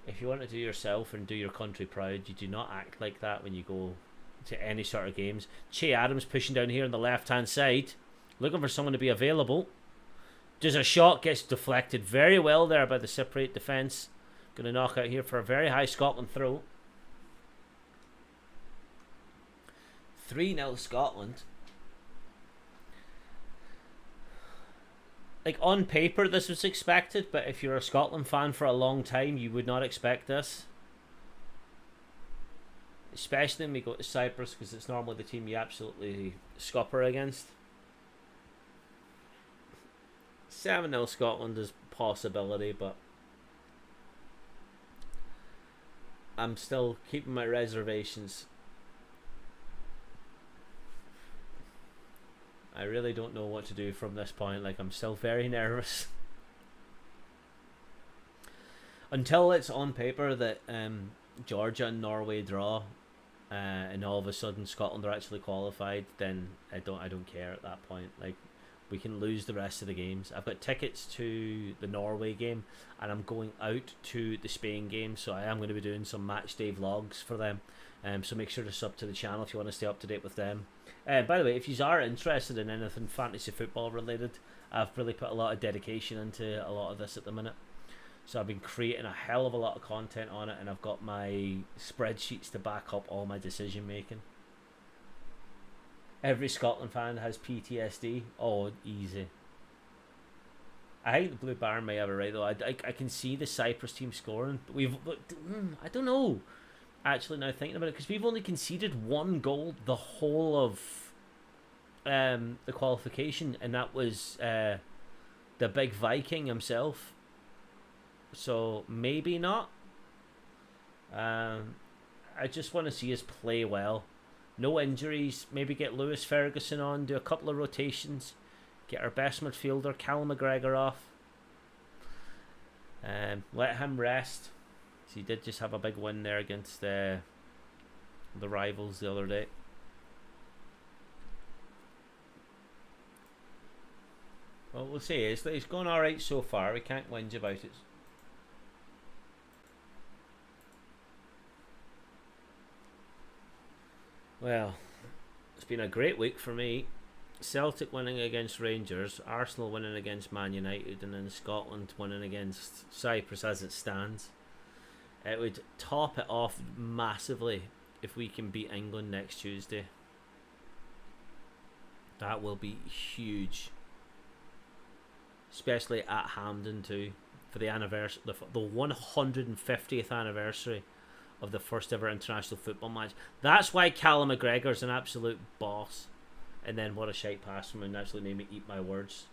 if you want to do yourself and do your country proud, you do not act like that when you go to any sort of games. Che Adams pushing down here on the left hand side, looking for someone to be available. Does a shot, gets deflected very well there by the Cypriot defence. Going to knock out here for a very high Scotland throw. 3-0 Scotland. Like on paper this was expected, but if you're a Scotland fan for a long time you would not expect this. Especially when we go to Cyprus, because it's normally the team you absolutely scupper against. 7-0 Scotland is a possibility, but I'm still keeping my reservations. I really don't know what to do from this point. Like, I'm still very nervous. Until it's on paper that Georgia and Norway draw, and all of a sudden Scotland are actually qualified, then I don't care at that point. Like, we can lose the rest of the games. I've got tickets to the Norway game, and I'm going out to the Spain game, so I am going to be doing some match day vlogs for them. So make sure to sub to the channel if you want to stay up to date with them. By the way, if you are interested in anything fantasy football related, I've really put a lot of dedication into a lot of this at the minute. So I've been creating a hell of a lot of content on it, and I've got my spreadsheets to back up all my decision making. Every Scotland fan has PTSD. Oh, easy. I think the Blue Baron may have it right though. I can see the Cyprus team scoring. But I don't know. Actually, now thinking about it, because we've only conceded 1 goal the whole of the qualification, and that was the big Viking himself. So maybe not. I just want to see us play well. No injuries. Maybe get Lewis Ferguson on, do a couple of rotations, get our best midfielder Callum McGregor off, let him rest. So he did just have a big win there against the rivals the other day. Well, we'll see. It's going alright so far. We can't whinge about it. Well, It's been a great week for me. Celtic winning against Rangers, Arsenal winning against Man United, and then Scotland winning against Cyprus as it stands. It would top it off massively if we can beat England next Tuesday. That will be huge. Especially at Hampden too, for the anniversary, the 150th anniversary of the first ever international football match. That's why Callum McGregor's an absolute boss. And then what a shite pass from him actually made me eat my words.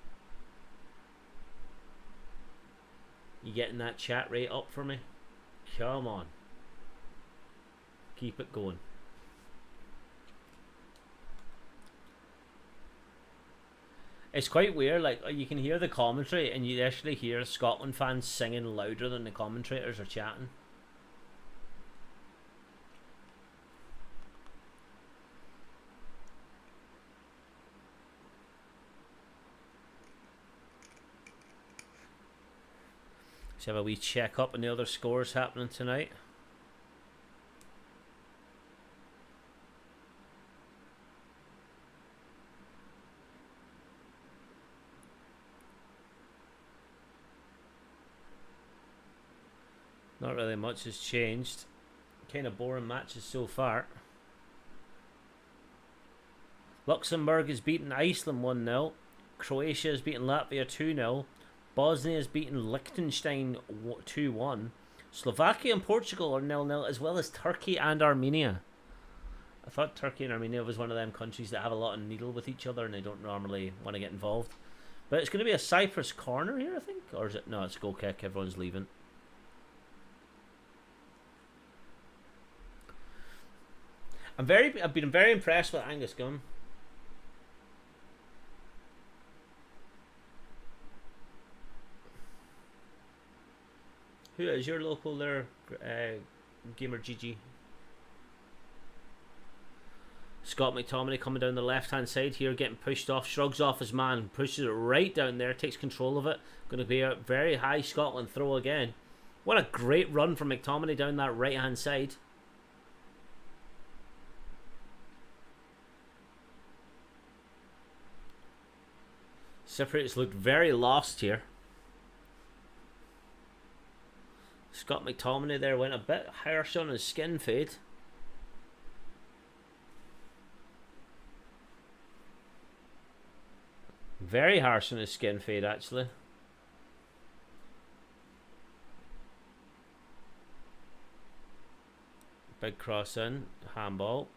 You getting that chat rate up for me? Come on. Keep it going. It's quite weird, like you can hear the commentary and you actually hear Scotland fans singing louder than the commentators are chatting. Let's have a wee check up on the other scores happening tonight. Not really much has changed. Kind of boring matches so far. Luxembourg has beaten Iceland 1-0. Croatia has beaten Latvia 2-0. Bosnia has beaten Liechtenstein 2-1. Slovakia and Portugal are 0-0, as well as Turkey and Armenia. I thought Turkey and Armenia was one of them countries that have a lot of needle with each other and they don't normally want to get involved. But it's going to be a Cyprus corner here, I think. Or is it? No, it's a goal kick. Everyone's leaving. I've been very impressed with Angus Gunn. Who is your local there, Gamer GG? Scott McTominay coming down the left hand side here, getting pushed off, shrugs off his man, pushes it right down there, takes control of it. Going to be a very high Scotland throw again. What a great run from McTominay down that right hand side. Cypriots looked very lost here. Scott McTominay there went a bit harsh on his skin fade. Very harsh on his skin fade, actually. Big cross in, handball.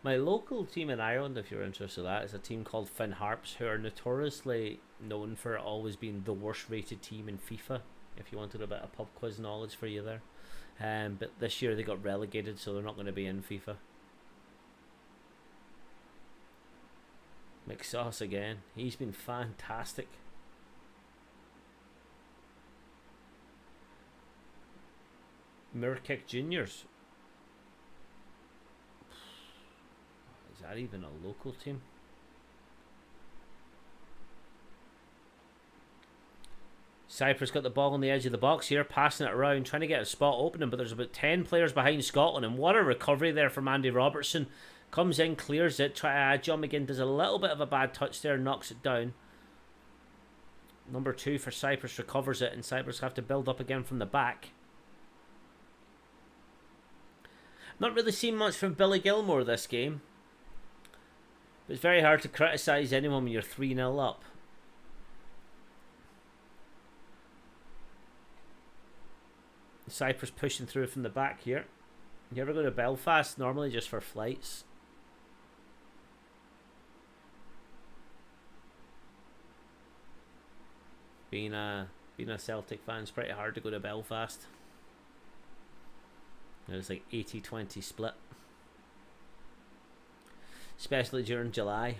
My local team in Ireland, if you're interested in that, is a team called Finn Harps, who are notoriously known for always being the worst rated team in FIFA, if you wanted a bit of pub quiz knowledge for you there. But this year they got relegated, so they're not going to be in FIFA. McSauce again. He's been fantastic. Mirkick Juniors. Is that even a local team? Cyprus got the ball on the edge of the box here, passing it around, trying to get a spot opening, but there's about 10 players behind Scotland, and what a recovery there from Andy Robertson. Comes in, clears it. John McGinn does a little bit of a bad touch there, knocks it down. Number 2 for Cyprus recovers it, and Cyprus have to build up again from the back. Not really seen much from Billy Gilmore this game. But it's very hard to criticise anyone when you're 3-0 up. Cyprus pushing through from the back here. You ever go to Belfast? Normally just for flights. Being a Celtic fan, it's pretty hard to go to Belfast. It's like 80-20 split. Especially during July.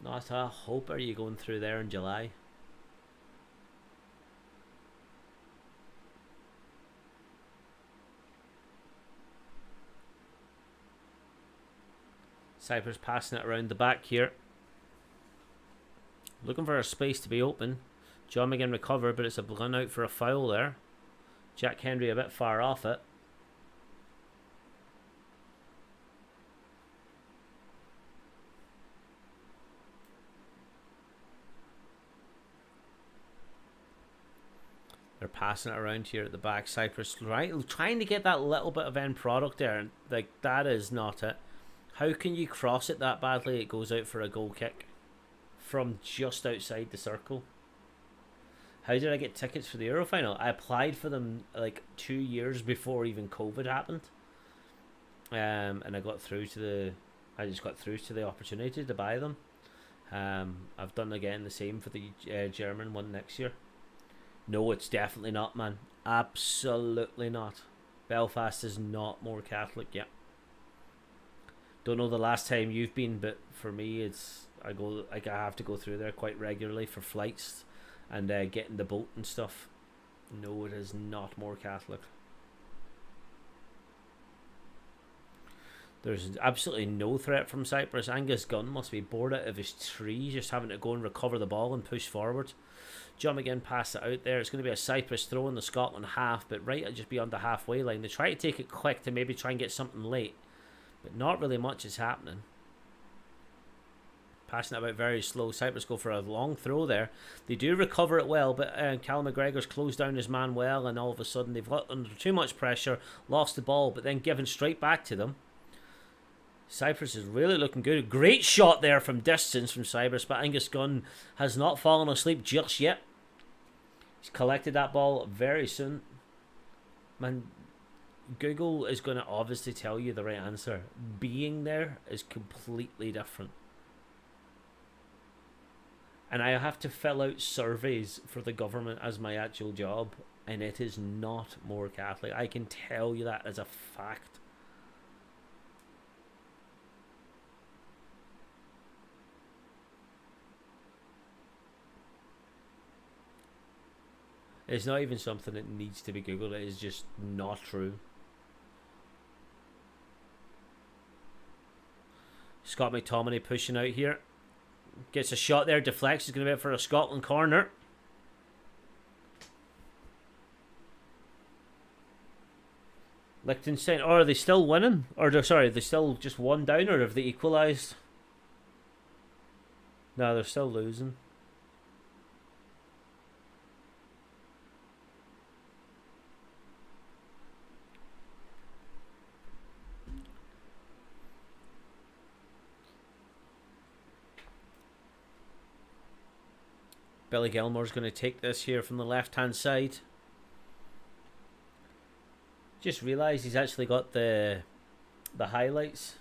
Not a hope are you going through there in July. Cyprus passing it around the back here. Looking for a space to be open. John McGinn recovered, but it's a run out for a foul there. Jack Henry a bit far off it. They're passing it around here at the back. Cyprus, right? Trying to get that little bit of end product there. And like, that is not it. How can you cross it that badly? It goes out for a goal kick from just outside the circle. How did I get tickets for the Euro final? I applied for them like 2 years before even COVID happened. And I got through to the... I just got through to the opportunity to buy them. I've done again the same for the German one next year. No, it's definitely not, man. Absolutely not. Belfast is not more Catholic yet. Don't know the last time you've been, but for me, it's I have to go through there quite regularly for flights and getting the boat and stuff. No, it is not more Catholic. There's absolutely no threat from Cyprus. Angus Gunn must be bored out of his tree, just having to go and recover the ball and push forward. John McGinn passed it out there. It's going to be a Cyprus throw in the Scotland half, but right just beyond the halfway line. They try to take it quick to maybe try and get something late, but not really much is happening. Passing it about very slow. Cyprus go for a long throw there. They do recover it well, but Callum McGregor's closed down his man well, and all of a sudden they've got under too much pressure, lost the ball, but then given straight back to them. Cyprus is really looking good. Great shot there from distance from Cyprus, but Angus Gunn has not fallen asleep just yet. He's collected that ball very soon. Man, Google is going to obviously tell you the right answer. Being there is completely different. And I have to fill out surveys for the government as my actual job, and it is not more Catholic. I can tell you that as a fact. It's not even something that needs to be Googled. It is just not true. Scott McTominay pushing out here. Gets a shot there. Deflects. Is going to be it for a Scotland corner. Liechtenstein. Or are they still winning? Or sorry, they still just one down, or have they equalised? No, they're still losing. Billy Gilmore's going to take this here from the left-hand side. Just realised he's actually got the highlights.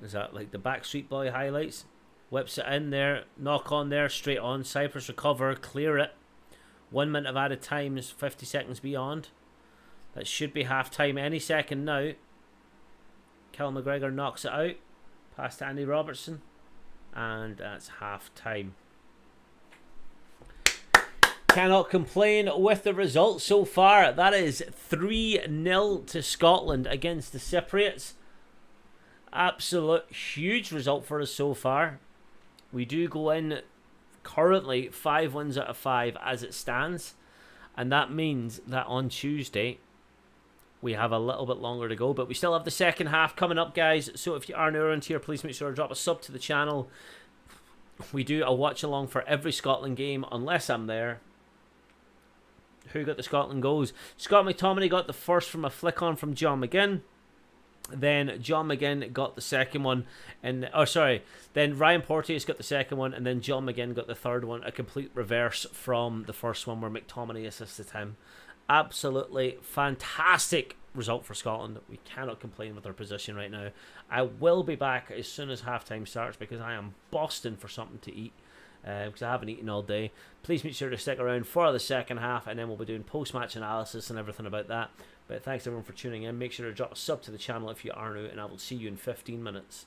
Is that like the Backstreet Boy highlights? Whips it in there, knock on there, straight on. Cyprus recover, clear it. 1 minute of added time is 50 seconds beyond. That should be half time any second now. Callum McGregor knocks it out. Past Andy Robertson. And that's half time. Cannot complain with the result so far. That is 3-0 to Scotland against the Cypriots. Absolute huge result for us so far. We do go in currently 5 wins out of 5 as it stands. And that means that on Tuesday we have a little bit longer to go, but we still have the second half coming up, guys. So if you are new around here, please make sure to drop a sub to the channel. We do a watch along for every Scotland game, unless I'm there. Who got the Scotland goals? Scott McTominay got the first from a flick on from John McGinn. Then John McGinn got the second one, and then Ryan Porteous got the second one, and then John McGinn got the third one. A complete reverse from the first one where McTominay assisted him. Absolutely fantastic result for Scotland. We cannot complain with our position right now. I will be back as soon as halftime starts because I am busting for something to eat because I haven't eaten all day. Please make sure to stick around for the second half, and then we'll be doing post-match analysis and everything about that. But thanks everyone for tuning in. Make sure to drop a sub to the channel if you are new, and I will see you in 15 minutes.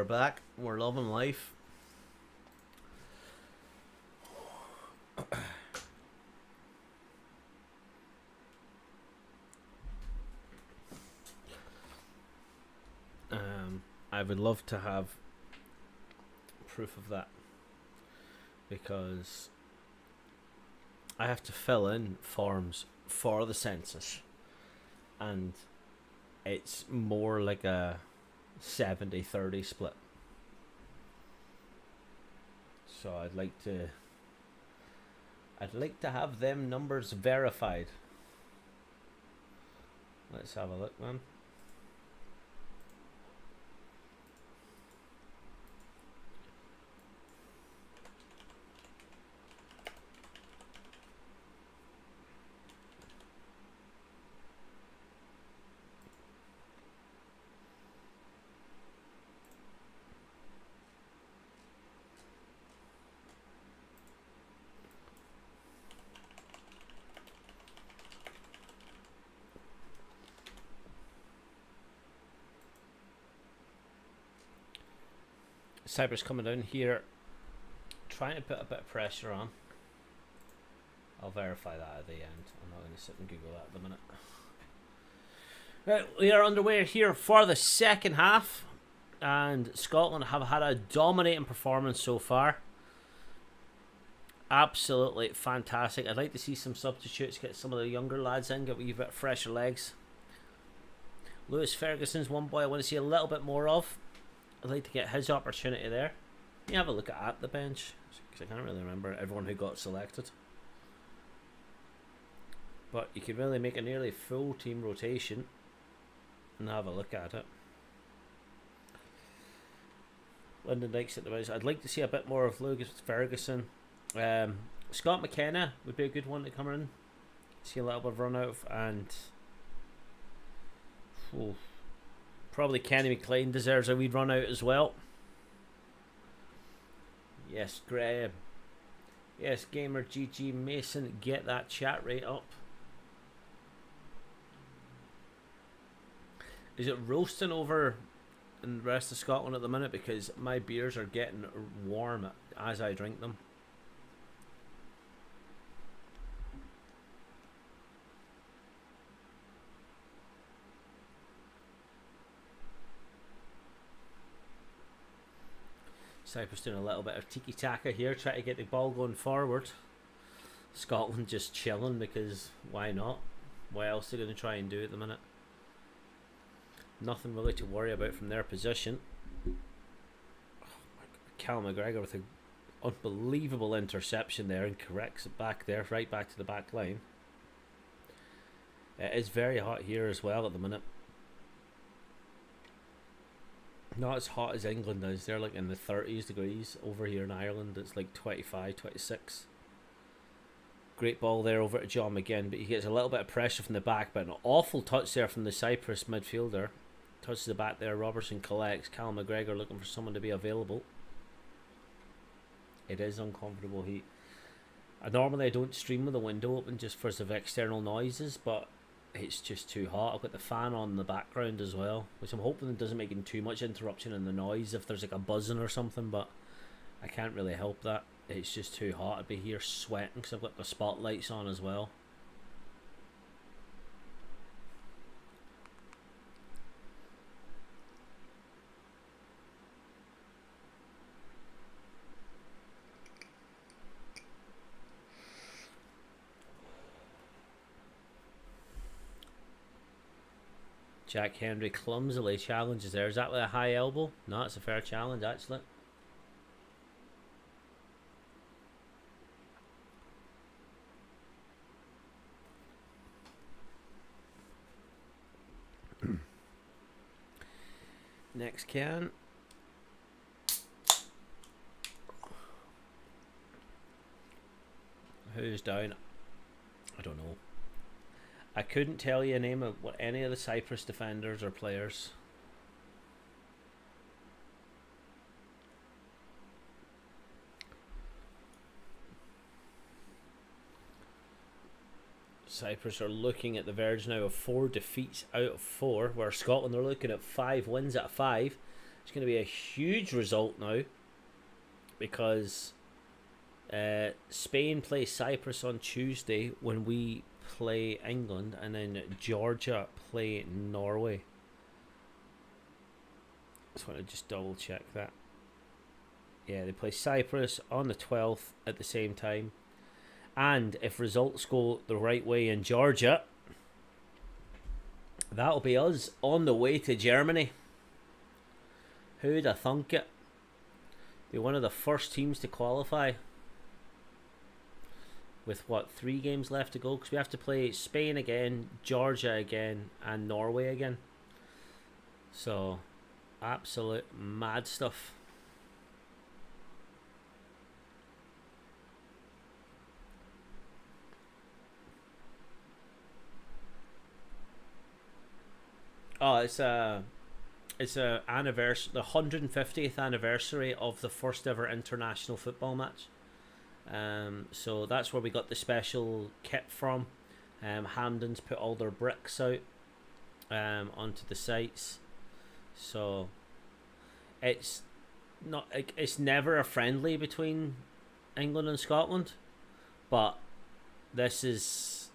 back. We're loving life. I would love to have proof of that, because I have to fill in forms for the census, and it's more like a 70-30 split. So I'd like to have them numbers verified. Let's have a look, man. Cyprus coming down here, trying to put a bit of pressure on. I'll verify that at the end. I'm not going to sit and Google that at the minute. Right, we are underway here for the second half, and Scotland have had a dominating performance so far. Absolutely fantastic. I'd like to see some substitutes, get some of the younger lads in, get a wee bit fresher legs. Lewis Ferguson's one boy I want to see a little bit more of. I'd like to get his opportunity there. You have a look at the bench, because I can't really remember everyone who got selected. But you could really make a nearly full team rotation and have a look at it. Lyndon Dykes at the base. I'd like to see a bit more of Lewis Ferguson. Scott McKenna would be a good one to come in. See a little bit of run out of, and probably Kenny McLean deserves a wee run out as well. Yes, Graham. Yes, Gamer GG Mason, get that chat rate up. Is it roasting over in the rest of Scotland at the minute? Because my beers are getting warm as I drink them. Cyprus doing a little bit of tiki-taka here, trying to get the ball going forward. Scotland just chilling, because why not? What else are they going to try and do at the minute? Nothing really to worry about from their position. Oh my God. Cal McGregor with an unbelievable interception there, and corrects it back there, right back to the back line. It is very hot here as well at the minute. Not as hot as England is. They're like in the 30s degrees. Over here in Ireland it's like 25, 26. Great ball there over to John McGinn, but he gets a little bit of pressure from the back, but an awful touch there from the Cyprus midfielder. Touches the back there, Robertson collects. Cal McGregor looking for someone to be available. It is uncomfortable heat. Normally I don't stream with the window open just for some external noises, but it's just too hot. I've got the fan on in the background as well, which I'm hoping it doesn't make too much interruption in the noise if there's like a buzzing or something, but I can't really help that. It's just too hot. I'd be here sweating because I've got the spotlights on as well. Jack Henry clumsily challenges there. Is that with a high elbow? No, it's a fair challenge actually. Next can. Who's down? I don't know. I couldn't tell you a name of what any of the Cyprus defenders or players. Cyprus are looking at the verge now of 4 defeats out of 4, where Scotland are looking at 5 wins out of 5. It's going to be a huge result now because Spain play Cyprus on Tuesday when we play England, and then Georgia play Norway. Just want to just double check that. Yeah, they play Cyprus on the 12th at the same time. And if results go the right way in Georgia, that'll be us on the way to Germany. Who'd have thunk it? Be one of the first teams to qualify. With what, 3 games left to go? Because we have to play Spain again, Georgia again, and Norway again. So, absolute mad stuff. Oh, it's a anniversary, the 150th anniversary of the first ever international football match. So that's where we got the special kit from. Hamden's put all their bricks out onto the sites. So it's never a friendly between England and Scotland, but this is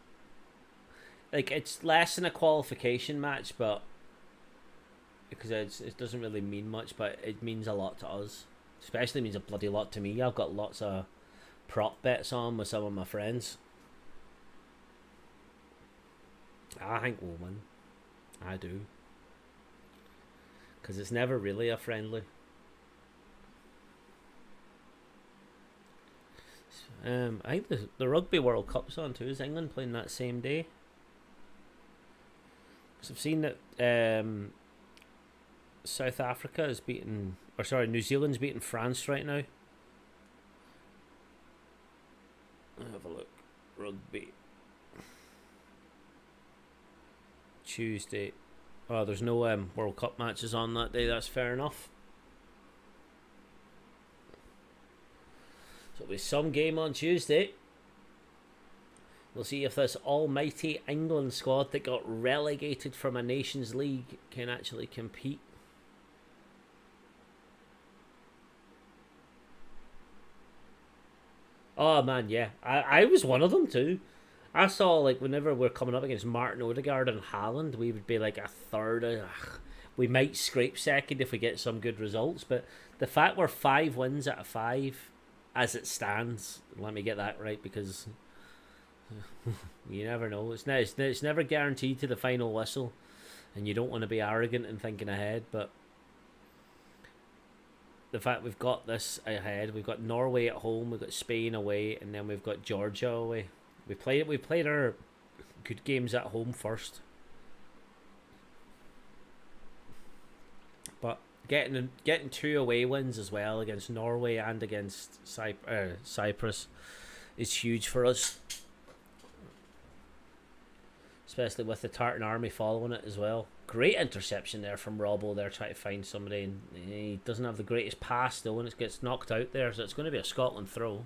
like, it's less than a qualification match, but because it doesn't really mean much, but it means a lot to us. Especially means a bloody lot to me. I've got lots of prop bets on with some of my friends. I think we'll win. I do. Because it's never really a friendly. I think the Rugby World Cup's on too. Is England playing that same day? Because I've seen that South Africa is beating, or sorry, New Zealand's beating France right now. I'll have a look. Rugby. Tuesday. Oh, there's no World Cup matches on that day. That's fair enough. So it'll be some game on Tuesday. We'll see if this almighty England squad that got relegated from a Nations League can actually compete. Oh man, yeah. I was one of them too. I saw, like, whenever we're coming up against Martin Odegaard and Haaland, we would be like a third. We might scrape second if we get some good results, but the fact we're 5 wins out of 5 as it stands, let me get that right, because you never know. It's never guaranteed to the final whistle, and you don't want to be arrogant and thinking ahead, but the fact we've got this ahead, we've got Norway at home, we've got Spain away, and then we've got Georgia away. We played our good games at home first, but getting 2 away wins as well against Norway and against Cyprus is huge for us, especially with the Tartan Army following it as well. Great interception there from Robbo there, trying to find somebody, and he doesn't have the greatest pass though, and it gets knocked out there, so it's going to be a Scotland throw.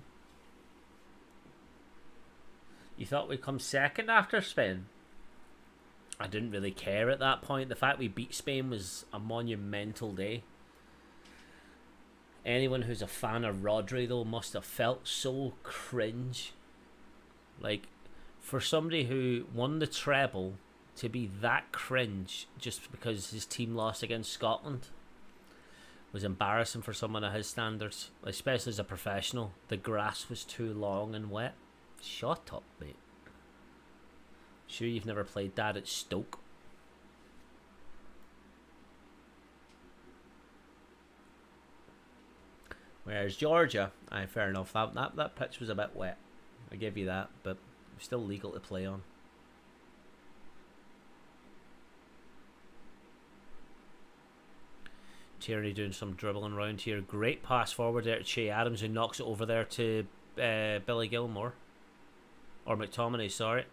You thought we'd come second after Spain? I didn't really care at that point. The fact we beat Spain was a monumental day. Anyone who's a fan of Rodri though must have felt so cringe. Like, for somebody who won the treble to be that cringe just because his team lost against Scotland was embarrassing for someone of his standards, especially as a professional. The grass was too long and wet. Shut up, mate. Sure you've never played that at Stoke? Whereas Georgia, fair enough, that pitch was a bit wet. I give you that, but it's still legal to play on. Tierney doing some dribbling around here. Great pass forward there to Che Adams, who knocks it over there to Billy Gilmore. Or McTominay, sorry.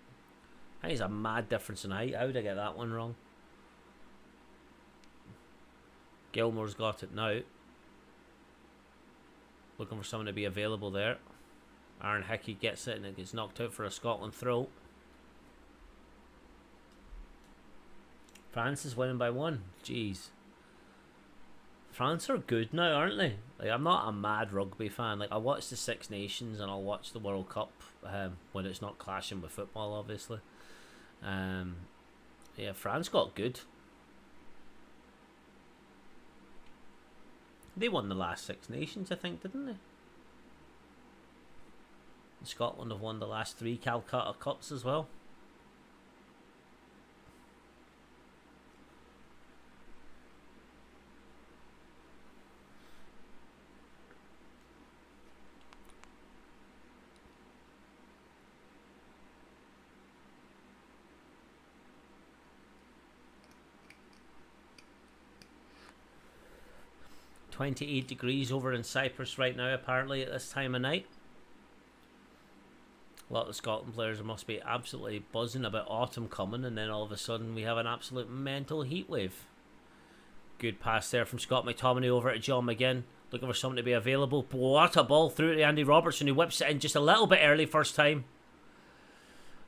I think it's a mad difference in height. How did I get that one wrong? Gilmore's got it now. Looking for someone to be available there. Aaron Hickey gets it and it gets knocked out for a Scotland throw. France is winning by 1. Jeez. France are good now, aren't they? Like, I'm not a mad rugby fan. Like, I watch the Six Nations and I'll watch the World Cup when it's not clashing with football, obviously. Yeah, France got good. They won the last Six Nations, I think, didn't they? And Scotland have won the last 3 Calcutta Cups as well. $28 over in Cyprus right now, apparently, at this time of night. A lot of Scotland players must be absolutely buzzing about autumn coming, and then all of a sudden we have an absolute mental heat wave. Good pass there from Scott McTominay over to John McGinn, looking for someone to be available. What a ball through to Andy Robertson, who whips it in just a little bit early first time.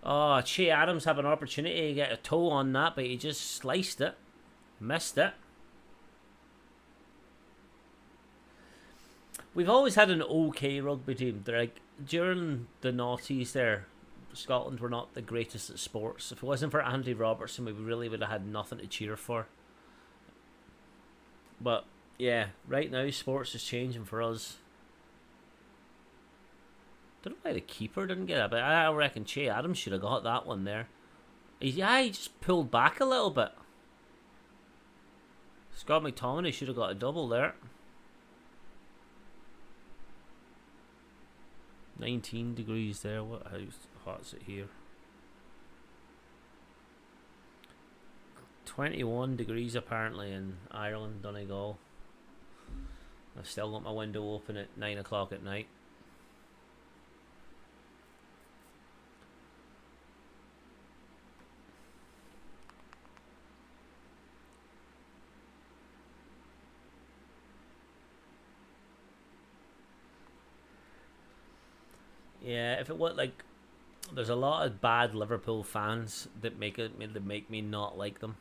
Oh, Che Adams have an opportunity to get a toe on that, but he just sliced it. Missed it. We've always had an okay rugby team. They're like, during the noughties there, Scotland were not the greatest at sports. If it wasn't for Andy Robertson, we really would have had nothing to cheer for. But yeah, right now sports is changing for us. Don't know why the keeper didn't get it, but I reckon Che Adams should have got that one there. He just pulled back a little bit. Scott McTominay should have got a double there. 19 degrees there. How hot is it here? 21 degrees apparently in Ireland, Donegal. I've still got my window open at 9 o'clock at night. Yeah, if it was like, there's a lot of bad Liverpool fans that make me not like them,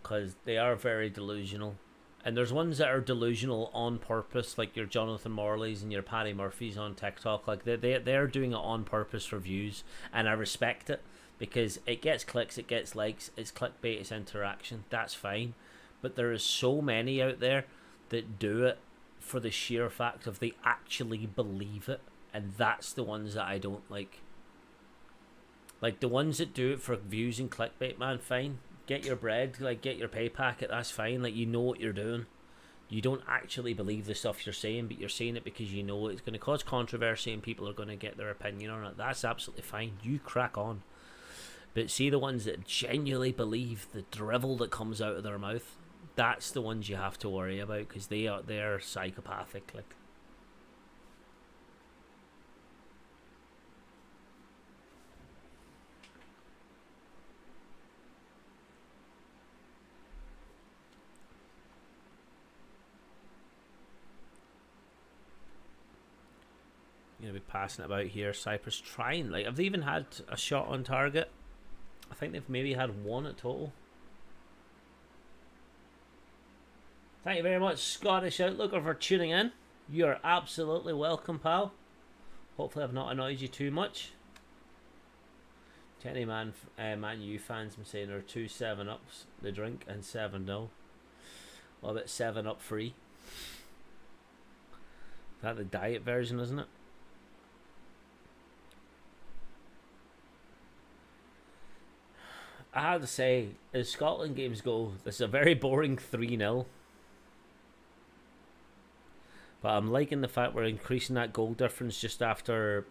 because they are very delusional, and there's ones that are delusional on purpose, like your Jonathan Morleys and your Paddy Murphys on TikTok. Like they're doing it on purpose for views, and I respect it because it gets clicks, it gets likes, it's clickbait, it's interaction. That's fine, but there is so many out there that do it for the sheer fact of they actually believe it. And that's the ones that I don't like. Like, the ones that do it for views and clickbait, man, fine. Get your bread, like, get your pay packet, that's fine. Like, you know what you're doing. You don't actually believe the stuff you're saying, but you're saying it because you know it's going to cause controversy and people are going to get their opinion on it. That's absolutely fine. You crack on. But see the ones that genuinely believe the drivel that comes out of their mouth, that's the ones you have to worry about, because they're psychopathic, like. Going to be passing it about here. Cyprus trying, like, have they even had a shot on target? I think they've maybe had one at total. Thank you very much, Scottish Outlooker, for tuning in. You are absolutely welcome, pal. Hopefully I've not annoyed you too much. To any Man U fans, I'm saying there are 2 7-Ups, the drink, and 7-0. What about 7-Up free? Is that the diet version, isn't it? I have to say, as Scotland games go, this is a very boring 3-0. But I'm liking the fact we're increasing that goal difference just after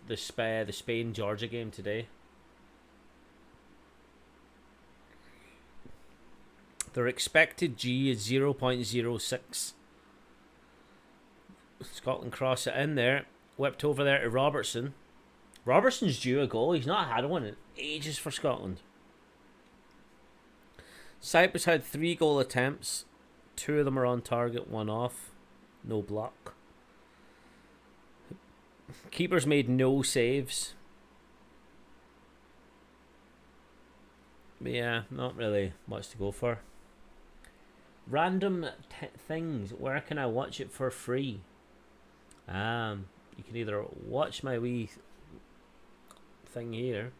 the Spain-Georgia game today. Their expected G is 0.06. Scotland cross it in there. Whipped over there to Robertson. Robertson's due a goal. He's not had one in ages for Scotland. Cyprus had 3 goal attempts. 2 of them are on target, 1 off. No block. Keepers made no saves. But yeah, not really much to go for. Random things. Where can I watch it for free? You can either watch my wee thing here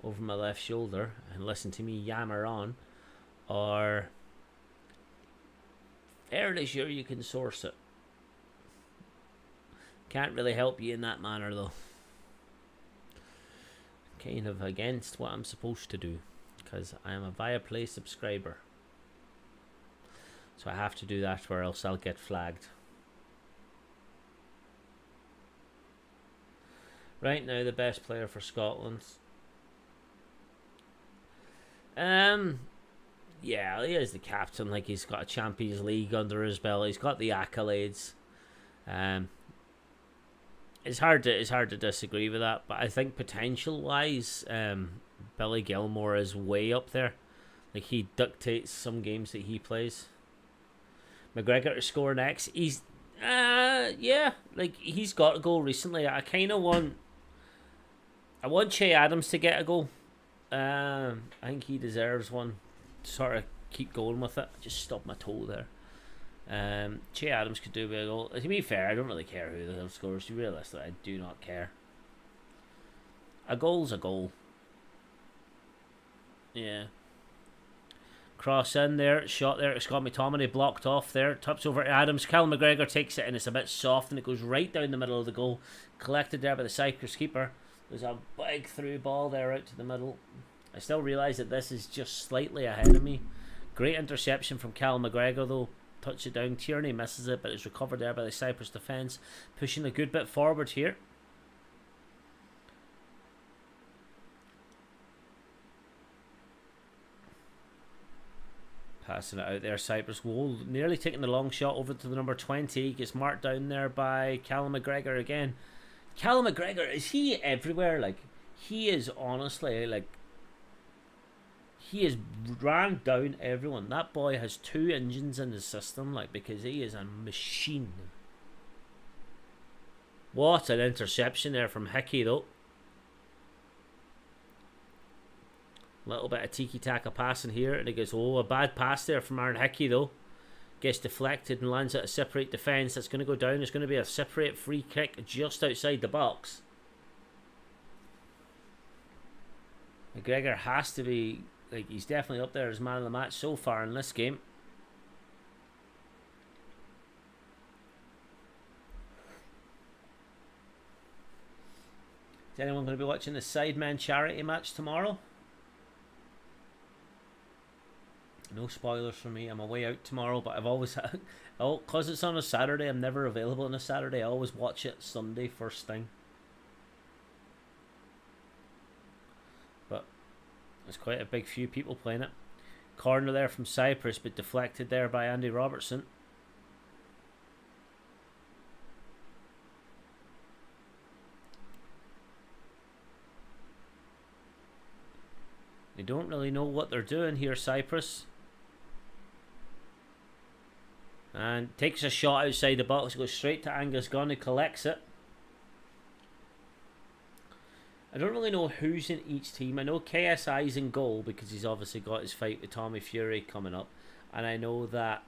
over my left shoulder and listen to me yammer on, or fairly sure you can source it. Can't really help you in that manner though. Kind of against what I'm supposed to do, because I am a Viaplay subscriber. So I have to do that, or else I'll get flagged. Right now, the best player for Scotland. Yeah, he is the captain. Like, he's got a Champions League under his belt. He's got the accolades. It's hard to disagree with that. But I think potential wise, Billy Gilmore is way up there. Like, he dictates some games that he plays. McGregor to score next. He's yeah, like, he's got a goal recently. I want Che Adams to get a goal. I think he deserves one. Sort of keep going with it. I just stubbed my toe there. Che Adams could do a goal. To be fair, I don't really care who the hell scores. To be realistic, I do not care. A goal's a goal. Yeah. Cross in there, shot there. It's got McTominay blocked off there. Taps over to Adams. Callum McGregor takes it and it's a bit soft and it goes right down the middle of the goal. Collected there by the Cyprus keeper. There's a big through ball there out to the middle. I still realise that this is just slightly ahead of me. Great interception from Callum McGregor though. Touch it down. Tierney misses it, but it's recovered there by the Cyprus defence. Pushing a good bit forward here. Passing it out there. Cyprus goal. Nearly taking the long shot over to the number 20. Gets marked down there by Callum McGregor again. Callum McGregor, is he everywhere? Like, he is honestly, like, he has ran down everyone. That boy has 2 engines in his system, like, because he is a machine. What an interception there from Hickey, though. Little bit of tiki-taka passing here, and it goes, oh, a bad pass there from Aaron Hickey, though. Gets deflected and lands at a Cypriot defence. That's going to go down. It's going to be a Cypriot free kick just outside the box. McGregor has to be, like, he's definitely up there as man of the match so far in this game. Is anyone going to be watching the Sidemen charity match tomorrow? No spoilers for me. I'm away out tomorrow, but I've always had, because it's on a Saturday, I'm never available on a Saturday. I always watch it Sunday first thing. But there's quite a big few people playing it. Corner there from Cyprus, but deflected there by Andy Robertson. They don't really know what they're doing here, Cyprus. And takes a shot outside the box, goes straight to Angus Gunn, who collects it. I don't really know who's in each team. I know KSI's in goal because he's obviously got his fight with Tommy Fury coming up. And I know that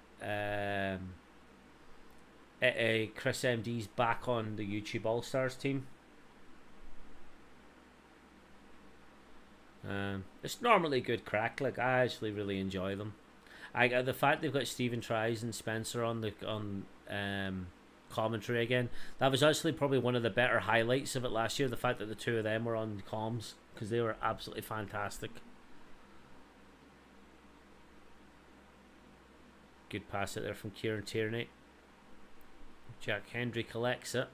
Chris MD's back on the YouTube All-Stars team. It's normally good crack. Like, I actually really enjoy them. The fact they've got Stephen Tries and Spencer on the commentary again, that was actually probably one of the better highlights of it last year. The fact that the two of them were on comms, because they were absolutely fantastic. Good pass out there from Kieran Tierney. Jack Hendry collects it.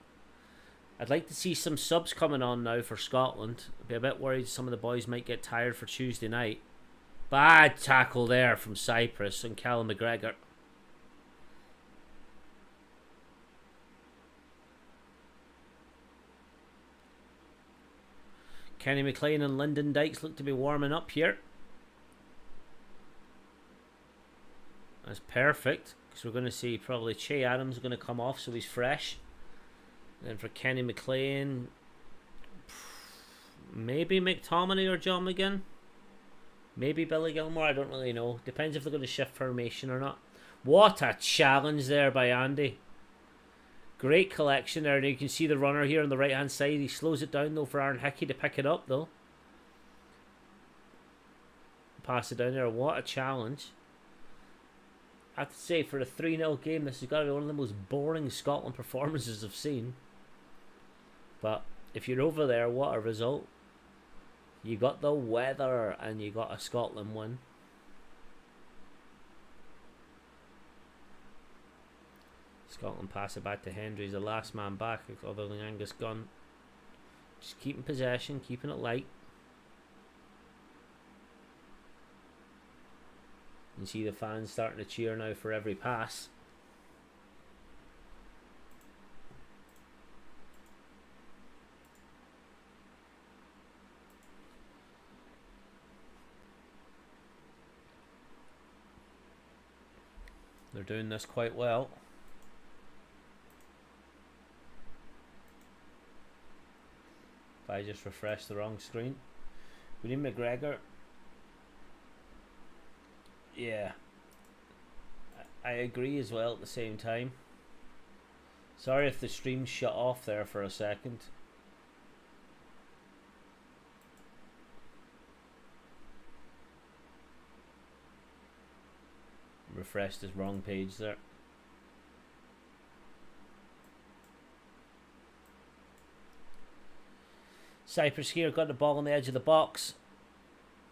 I'd like to see some subs coming on now for Scotland. I'd be a bit worried some of the boys might get tired for Tuesday night. Bad tackle there from Cyprus and Callum McGregor. Kenny McLean and Lyndon Dykes look to be warming up here. That's perfect, because we're going to see probably Che Adams going to come off, so he's fresh. And then for Kenny McLean, maybe McTominay or John McGinn. Maybe Billy Gilmore, I don't really know. Depends if they're going to shift formation or not. What a challenge there by Andy. Great collection there. And you can see the runner here on the right hand side. He slows it down though for Aaron Hickey to pick it up though. Pass it down there. What a challenge. I have to say, for a 3-0 game, this has got to be one of the most boring Scotland performances I've seen. But if you're over there, what a result. You got the weather and you got a Scotland win. Scotland pass it back to Hendry. He's the last man back other than Angus Gunn. Just keeping possession, keeping it light. You see the fans starting to cheer now for every pass. They're doing this quite well. If I just refresh the wrong screen. William McGregor. Yeah. I agree as well at the same time. Sorry if the stream shut off there for a second. Refreshed his wrong page there. Cyprus here got the ball on the edge of the box.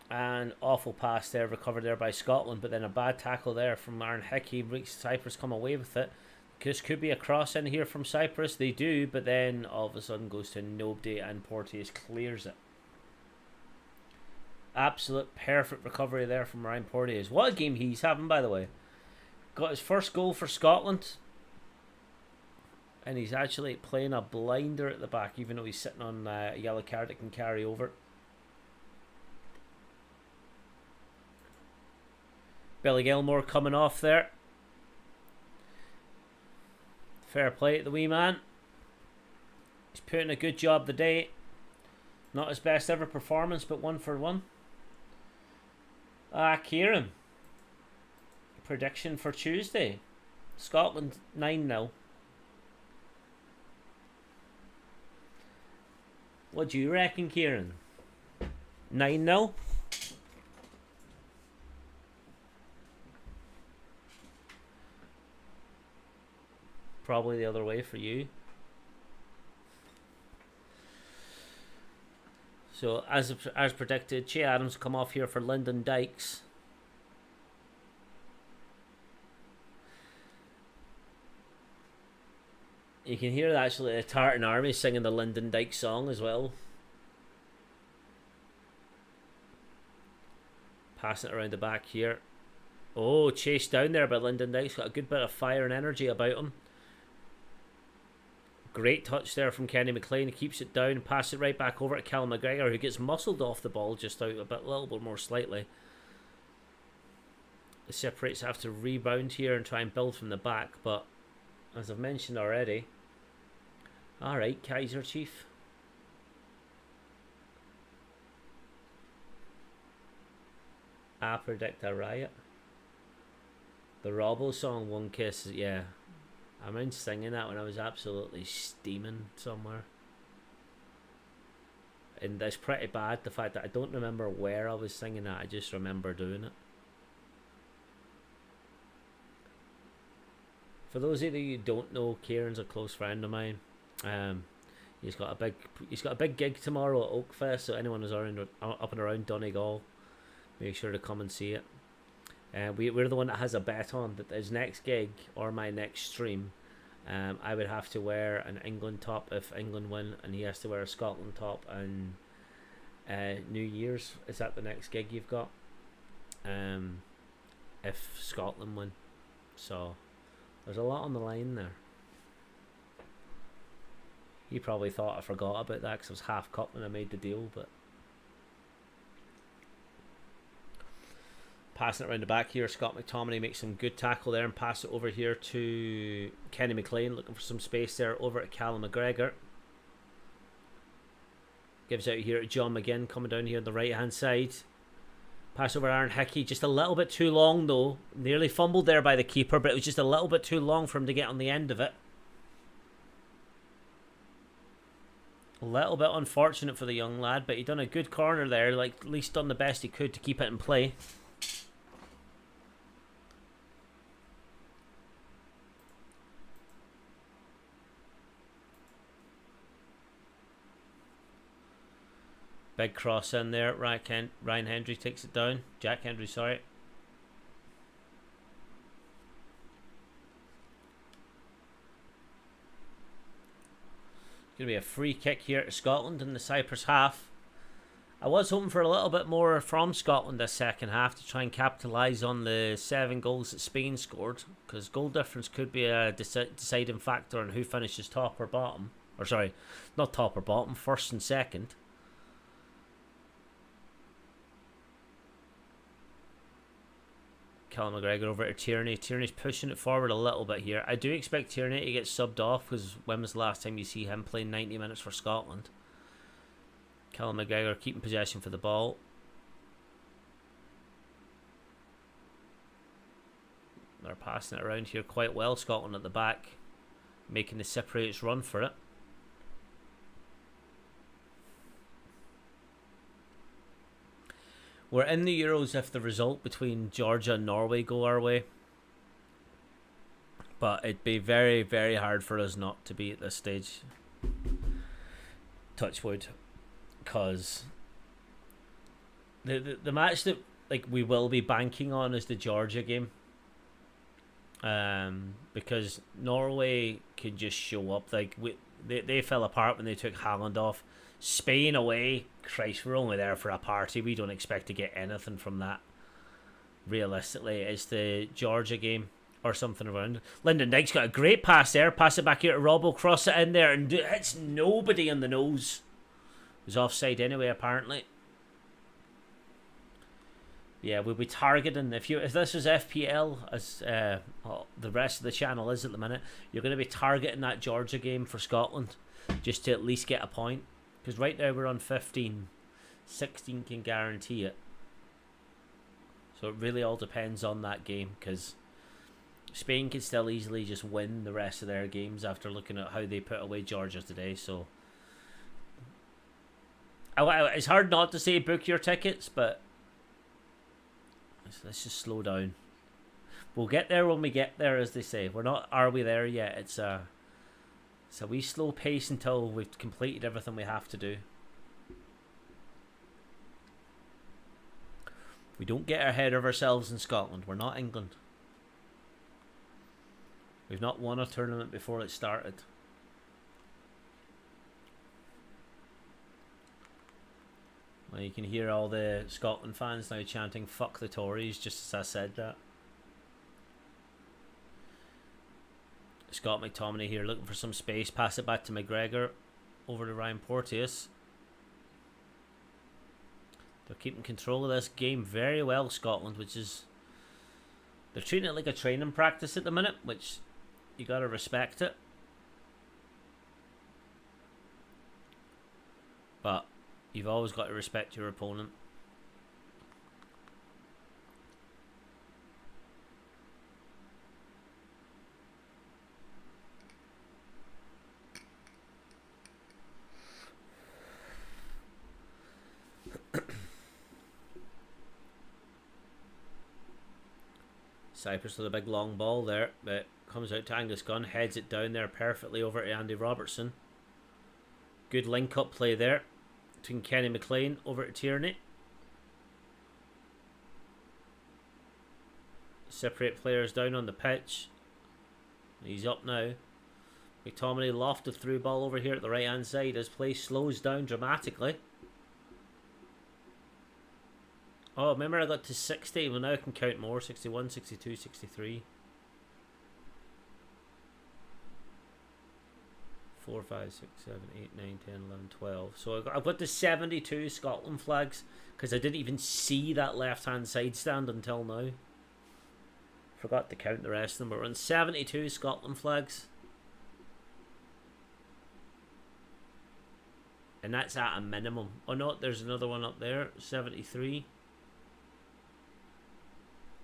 And awful pass there, recovered there by Scotland, but then a bad tackle there from Aaron Hickey. Cyprus come away with it. This could be a cross in here from Cyprus. They do, but then all of a sudden goes to nobody and Porteous clears it. Absolute perfect recovery there from Ryan Porteous. What a game he's having, by the way. Got his first goal for Scotland. And he's actually playing a blinder at the back, even though he's sitting on a yellow card that can carry over. Billy Gilmore coming off there. Fair play to the wee man. He's putting a good job today. Not his best ever performance, but 1 for 1. Kieran. Prediction for Tuesday. Scotland 9-0. What do you reckon, Kieran? 9-0? Probably the other way for you. So as predicted, Che Adams come off here for Lyndon Dykes. You can hear actually the Tartan Army singing the Lyndon Dykes song as well. Passing it around the back here. Oh, chased down there by Lyndon Dykes. Got a good bit of fire and energy about him. Great touch there from Kenny McLean. He keeps it down and passes it right back over to Callum McGregor, who gets muscled off the ball just out a little bit more slightly. The Cypriots have to rebound here and try and build from the back, but as I've mentioned already. Alright, Kaiser Chief. I predict a riot. The Robbo song, One Kiss, yeah. I remember singing that when I was absolutely steaming somewhere. And that's pretty bad, the fact that I don't remember where I was singing that, I just remember doing it. For those of you who don't know, Kieran's a close friend of mine. He's got a big gig tomorrow at Oakfest, so anyone who's up and around Donegal, make sure to come and see it. We're the one that has a bet on that his next gig or my next stream, I would have to wear an England top if England win, and he has to wear a Scotland top. And New Year's, is that the next gig you've got? If Scotland win, so there's a lot on the line there. You probably thought I forgot about that because I was half cut when I made the deal, but. Passing it around the back here, Scott McTominay makes some good tackle there and pass it over here to Kenny McLean, looking for some space there over to Callum McGregor. Gives out here to John McGinn, coming down here on the right hand side. Pass over Aaron Hickey, just a little bit too long though. Nearly fumbled there by the keeper, but it was just a little bit too long for him to get on the end of it. A little bit unfortunate for the young lad, but he done a good corner there, like at least done the best he could to keep it in play. Big cross in there. Ryan Hendry takes it down. Jack Hendry, sorry. Going to be a free kick here to Scotland in the Cyprus half. I was hoping for a little bit more from Scotland this second half to try and capitalise on the 7 goals that Spain scored, because goal difference could be a deciding factor on who finishes top or bottom. Or sorry, not top or bottom, first and second. Callum McGregor over to Tierney. Tierney's pushing it forward a little bit here. I do expect Tierney to get subbed off, because when was the last time you see him playing 90 minutes for Scotland? Callum McGregor keeping possession for the ball. They're passing it around here quite well. Scotland at the back, making the Cypriots run for it. We're in the Euros if the result between Georgia and Norway go our way. But it'd be very, very hard for us not to be at this stage. Touch wood. Because the match that we will be banking on is the Georgia game. Because Norway could just show up. They fell apart when they took Haaland off. Spain away, Christ, we're only there for a party. We don't expect to get anything from that. Realistically, it's the Georgia game or something around. Lyndon Dykes got a great pass there. Pass it back here to Robbo, cross it in there, and hits nobody in the nose. It was offside anyway, apparently. Yeah, we'll be targeting. If this was FPL, as the rest of the channel is at the minute, you're going to be targeting that Georgia game for Scotland, just to at least get a point. Because right now we're on 15. 16 can guarantee it. So it really all depends on that game, because Spain can still easily just win the rest of their games after looking at how they put away Georgia today. So it's hard not to say book your tickets, but let's just slow down. We'll get there when we get there, as they say. Are we there yet? It's a wee slow pace until we've completed everything we have to do. We don't get ahead of ourselves in Scotland. We're not England. We've not won a tournament before it started. Well, you can hear all the Scotland fans now chanting "fuck the Tories" just as I said that. Scott McTominay here looking for some space. Pass it back to McGregor. Over to Ryan Porteous. They're keeping control of this game very well, Scotland, which is... They're treating it like a training practice at the minute, which you gotta respect it. But you've always got to respect your opponent. Cyprus with a big long ball there, but comes out to Angus Gunn, heads it down there perfectly over to Andy Robertson. Good link up play there between Kenny McLean over to Tierney. Cypriot players down on the pitch. He's up now. McTominay lofted through ball over here at the right hand side as play slows down dramatically. Oh, remember I got to 60. Well, now I can count more. 61, 62, 63. 4, 5, 6, 7, 8, 9, 10, 11, 12. So I've got the 72 Scotland flags, because I didn't even see that left-hand side stand until now. Forgot to count the rest of them, but we're on 72 Scotland flags. And that's at a minimum. Oh no, there's another one up there. 73.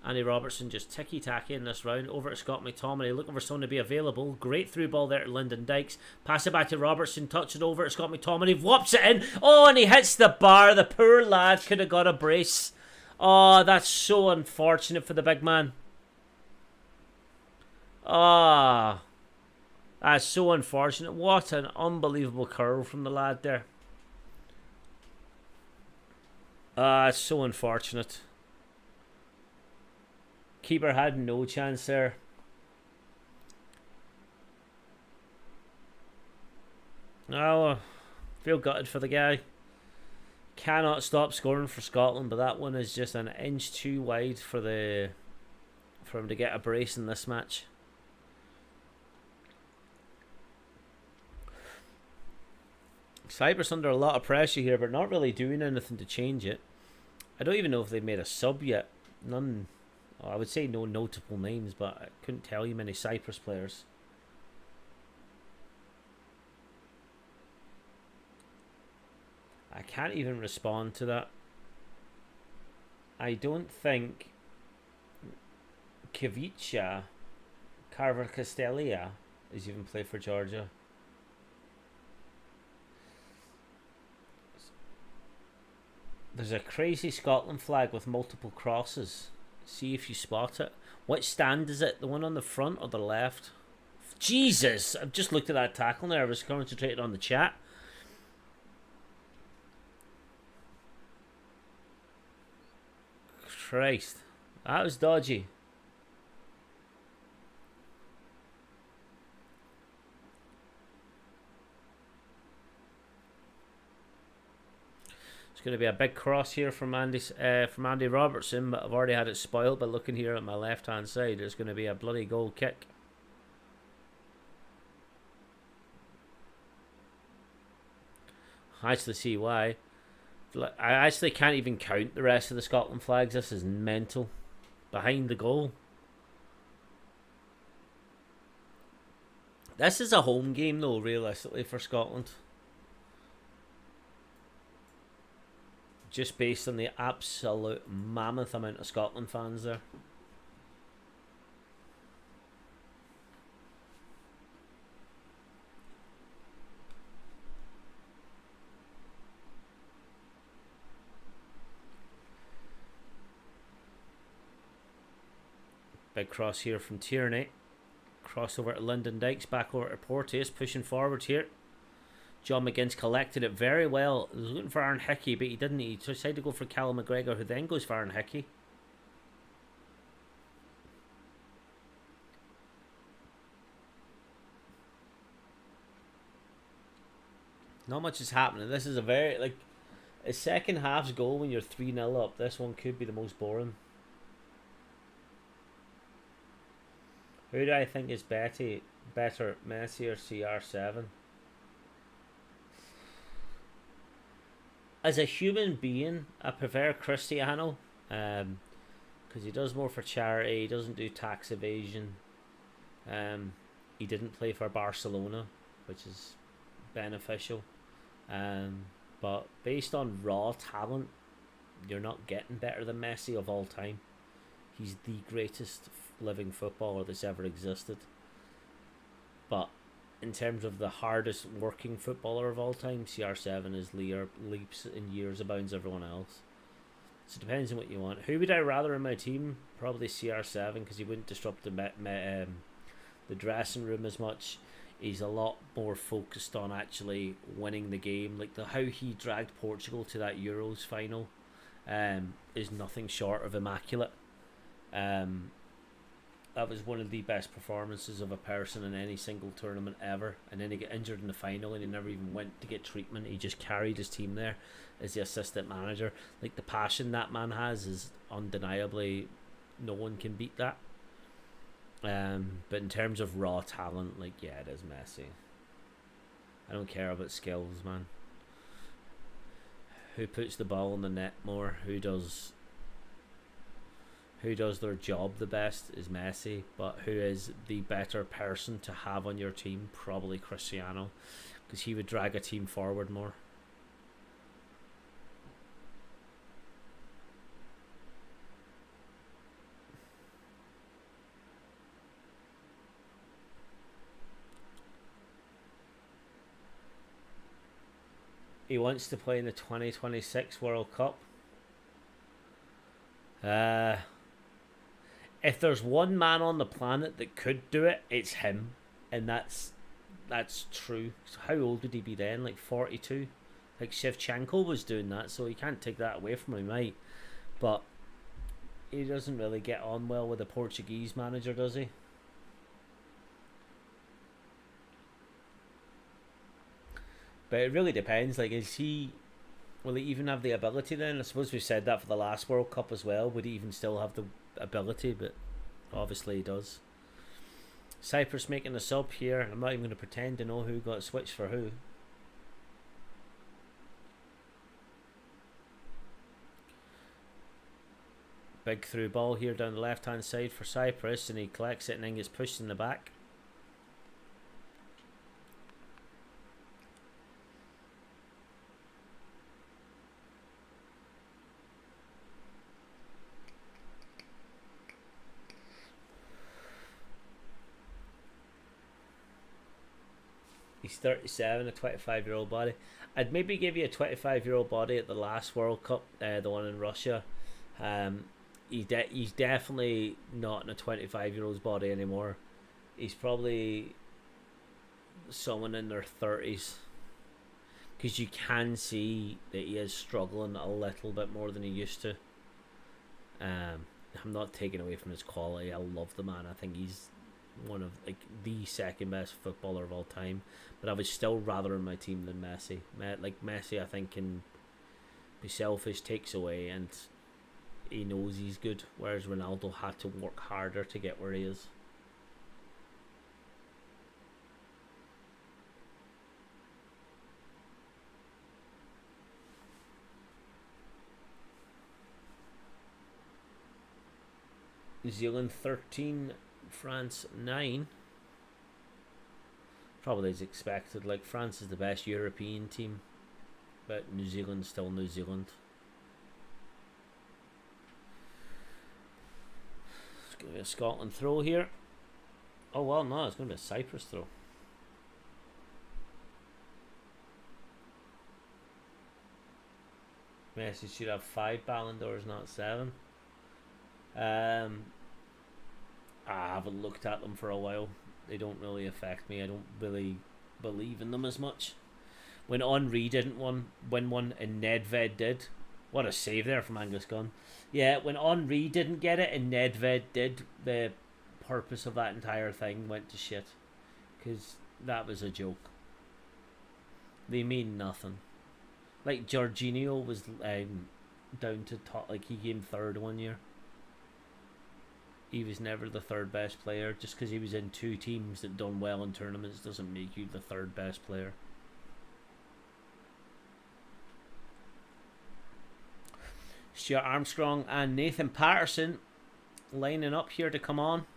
Andy Robertson just ticky-tacky in this round. Over to Scott McTominay, looking for someone to be available. Great through ball there to Lyndon Dykes. Pass it back to Robertson, touch it over to Scott McTominay, whops it in. Oh, and he hits the bar. The poor lad could have got a brace. Oh, that's so unfortunate for the big man. Ah, that's so unfortunate. What an unbelievable curl from the lad there. It's so unfortunate. Keeper had no chance there. Oh, I feel gutted for the guy. Cannot stop scoring for Scotland, but that one is just an inch too wide for him to get a brace in this match. Cyprus under a lot of pressure here, but not really doing anything to change it. I don't even know if they've made a sub yet. None. I would say no notable names, but I couldn't tell you many Cyprus players. I can't even respond to that. I don't think Kavicha Carver Castelia is even played for Georgia. There's a crazy Scotland flag with multiple crosses. See if you spot it. Which stand is it? The one on the front or the left? Jesus! I've just looked at that tackle there. I was concentrating on the chat. Christ. That was dodgy. Going to be a big cross here from Andy Robertson, but I've already had it spoiled by looking here at my left hand side. There's going to be a bloody goal kick. I actually see why. I actually can't even count the rest of the Scotland flags. This is mental. Behind the goal. This is a home game though, realistically, for Scotland. Just based on the absolute mammoth amount of Scotland fans there. Big cross here from Tierney. Cross over to Lyndon Dykes, back over to Porteous, pushing forward here. John McGinn's collected it very well. He was looking for Aaron Hickey, but he didn't. He decided to go for Callum McGregor, who then goes for Aaron Hickey. Not much is happening. This is a very, like, a second half's goal when you're 3-0 up. This one could be the most boring. Who do I think is better, Messi or CR7? As a human being, I prefer Cristiano, because he does more for charity. He doesn't do tax evasion. He didn't play for Barcelona, which is beneficial. But based on raw talent, you're not getting better than Messi of all time. He's the greatest living footballer that's ever existed. But in terms of the hardest working footballer of all time, CR7 is leaps in years abounds everyone else. So it depends on what you want. Who would I rather in my team? Probably CR7, because he wouldn't disrupt the dressing room as much. He's a lot more focused on actually winning the game. Like how he dragged Portugal to that Euros final is nothing short of immaculate. That was one of the best performances of a person in any single tournament ever. And then he got injured in the final and he never even went to get treatment. He just carried his team there as the assistant manager. Like, the passion that man has is undeniably, no one can beat that. But in terms of raw talent, like, yeah, it is Messi. I don't care about skills, man. Who puts the ball in the net more? Who does their job the best is Messi, but who is the better person to have on your team? Probably Cristiano, because he would drag a team forward more. He wants to play in the 2026 World Cup. If there's one man on the planet that could do it, it's him, and that's true. So how old would he be then? Like 42. Like Shevchenko was doing that, so you can't take that away from him, mate. But he doesn't really get on well with the Portuguese manager, does he? But it really depends. Like, will he even have the ability then? I suppose we said that for the last World Cup as well. Would he even still have the ability? But obviously he does. Cyprus making a sub here. I'm not even going to pretend to know who got switched for who. Big through ball here down the left hand side for Cyprus, and he collects it and then gets pushed in the back. He's 37, a 25-year-old body. I'd maybe give you a 25-year-old body at the last World Cup, the one in Russia. He's definitely not in a 25-year-old's body anymore. He's probably someone in their 30s. Because you can see that he is struggling a little bit more than he used to. I'm not taking away from his quality. I love the man. I think he's one of like the second best footballer of all time, but I would still rather on my team than Messi. Like Messi, I think can be selfish, takes away, and he knows he's good. Whereas Ronaldo had to work harder to get where he is. New Zealand 13. France 9. Probably as expected. Like, France is the best European team, but New Zealand's still New Zealand. It's going to be a Scotland throw here. Oh well, no, it's going to be a Cyprus throw. Messi should have 5 Ballon d'Ors, not 7. I haven't looked at them for a while. They don't really affect me. I don't really believe in them as much. When Henri didn't win one and Nedved did. What a save there from Angus Gunn. Yeah, when Henri didn't get it and Nedved did, the purpose of that entire thing went to shit. Because that was a joke. They mean nothing. Like Jorginho was down to top. Like he came third one year. He was never the third best player. Just because he was in 2 teams that done well in tournaments doesn't make you the third best player. Stuart Armstrong and Nathan Patterson lining up here to come on.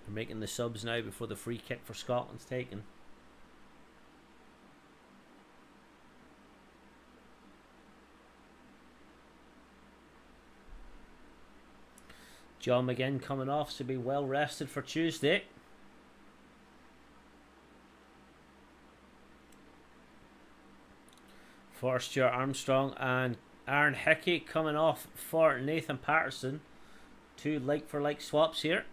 They're making the subs now before the free kick for Scotland's taken. John McGinn coming off to be well rested for Tuesday. For Stuart Armstrong, and Aaron Hickey coming off for Nathan Patterson. 2 like for like swaps here.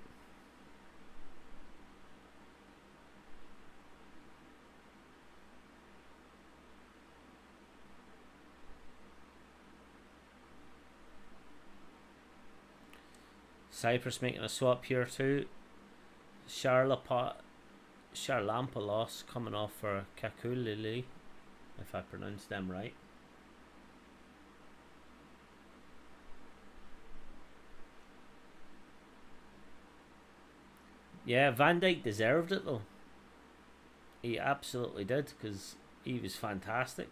Cyprus making a swap here too. Charlampoulos coming off for Kakulili, if I pronounced them right. Yeah, Van Dijk deserved it though. He absolutely did, because he was fantastic.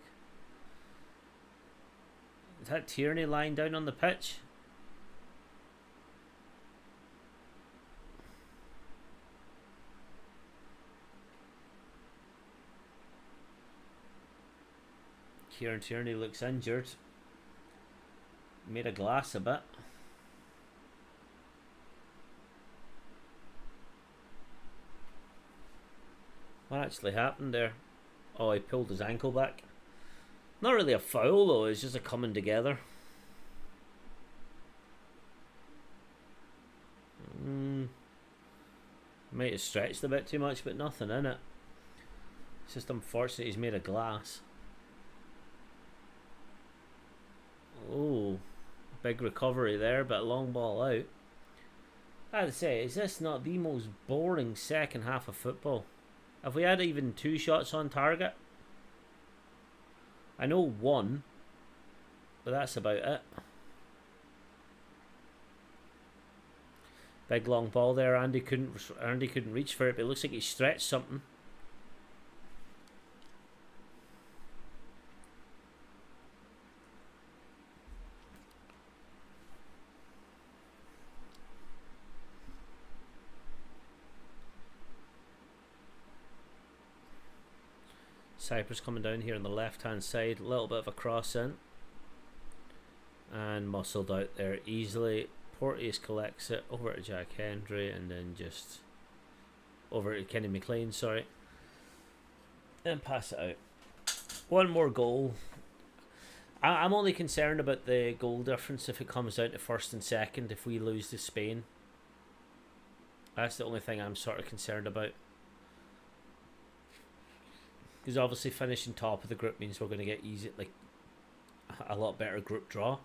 Is that Tierney lying down on the pitch? Kieran Tierney looks injured. Made a glass a bit. What actually happened there? Oh, he pulled his ankle back. Not really a foul though, it's just a coming together. Might have stretched a bit too much, but nothing in it. It's just unfortunate he's made of glass. Oh, big recovery there, but a long ball out. I'd say, is this not the most boring second half of football? Have we had even 2 shots on target? I know 1, but that's about it. Big long ball there. Andy couldn't reach for it, but it looks like he stretched something. Cyprus coming down here on the left hand side, a little bit of a cross in and muscled out there easily. Porteous collects it over to Jack Hendry and then just over to Kenny McLean, sorry, and pass it out. 1 more goal. I'm only concerned about the goal difference if it comes down to first and second if we lose to Spain. That's the only thing I'm sort of concerned about. Because obviously finishing top of the group means we're going to get easy, like a lot better group draw.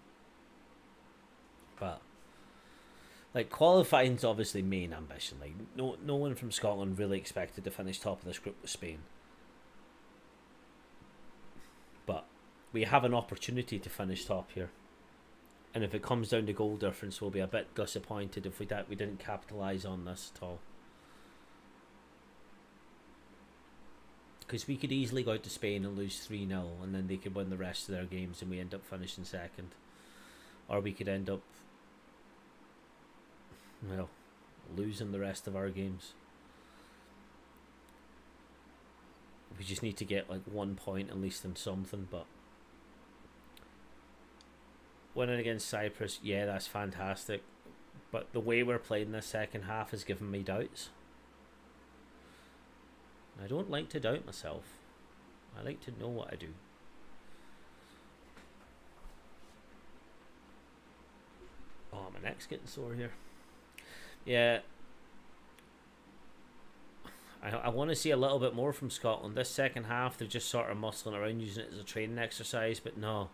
But like qualifying's obviously main ambition. Like no one from Scotland really expected to finish top of this group with Spain. But we have an opportunity to finish top here. And if it comes down to goal difference, we'll be a bit disappointed if we didn't capitalise on this at all. Because we could easily go out to Spain and lose 3-0 and then they could win the rest of their games and we end up finishing second. Or we could end up, well, losing the rest of our games. We just need to get like 1 point at least in something. But winning against Cyprus, yeah, that's fantastic. But the way we're playing this second half has given me doubts. I don't like to doubt myself. I like to know what I do. Oh, my neck's getting sore here. Yeah. I want to see a little bit more from Scotland. This second half, they're just sort of muscling around using it as a training exercise, but no.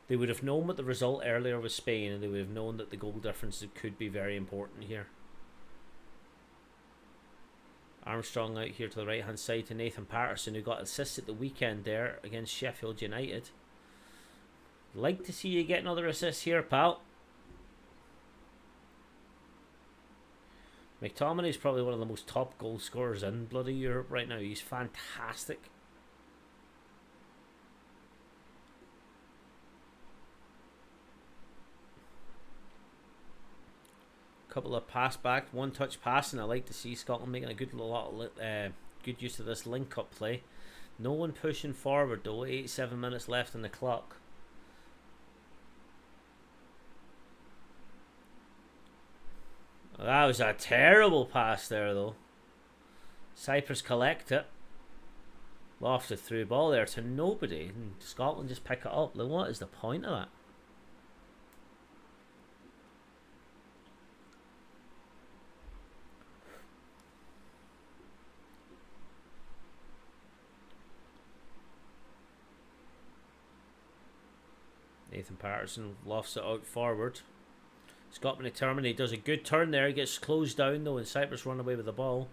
They would have known what the result earlier was Spain, and they would have known that the goal difference could be very important here. Armstrong out here to the right hand side to Nathan Patterson, who got assists at the weekend there against Sheffield United. Like to see you get another assist here, pal. McTominay's probably one of the most top goal scorers in bloody Europe right now. He's fantastic. Couple of pass back, 1 touch passing. I like to see Scotland making a good use of this link up play. No one pushing forward though. 87 minutes left on the clock. That was a terrible pass there though. Cyprus collect it. Lofted through ball there to nobody, and Scotland just pick it up. Like, what is the point of that? Nathan Patterson lofts it out forward. Scotland determined. He does a good turn there. He gets closed down though, and Cyprus run away with the ball.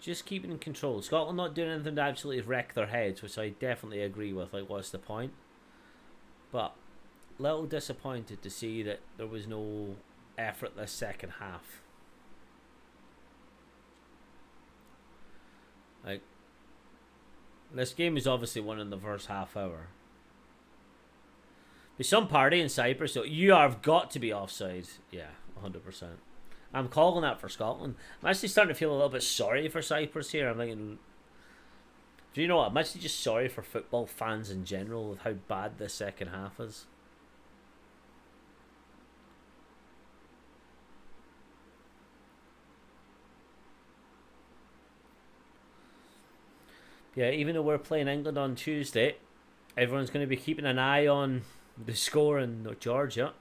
Just keeping in control. Scotland not doing anything to absolutely wreck their heads, which I definitely agree with. Like, what's the point? But a little disappointed to see that there was no effort this second half. Like, this game is obviously won in the first half hour. There's some party in Cyprus, so you have got to be offside. Yeah, 100%. I'm calling that for Scotland. I'm actually starting to feel a little bit sorry for Cyprus here. I'm thinking, do you know what? I'm actually just sorry for football fans in general with how bad this second half is. Yeah, even though we're playing England on Tuesday, everyone's going to be keeping an eye on the score in Georgia.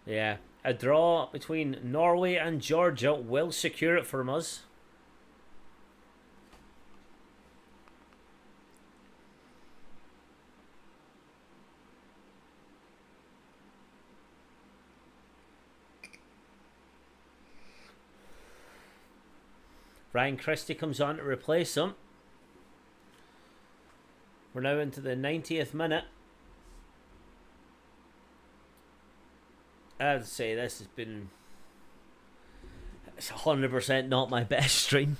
Yeah, a draw between Norway and Georgia will secure it from us. Ryan Christie comes on to replace him. We're now into the 90th minute. I'd say this has been... It's 100% not my best stream.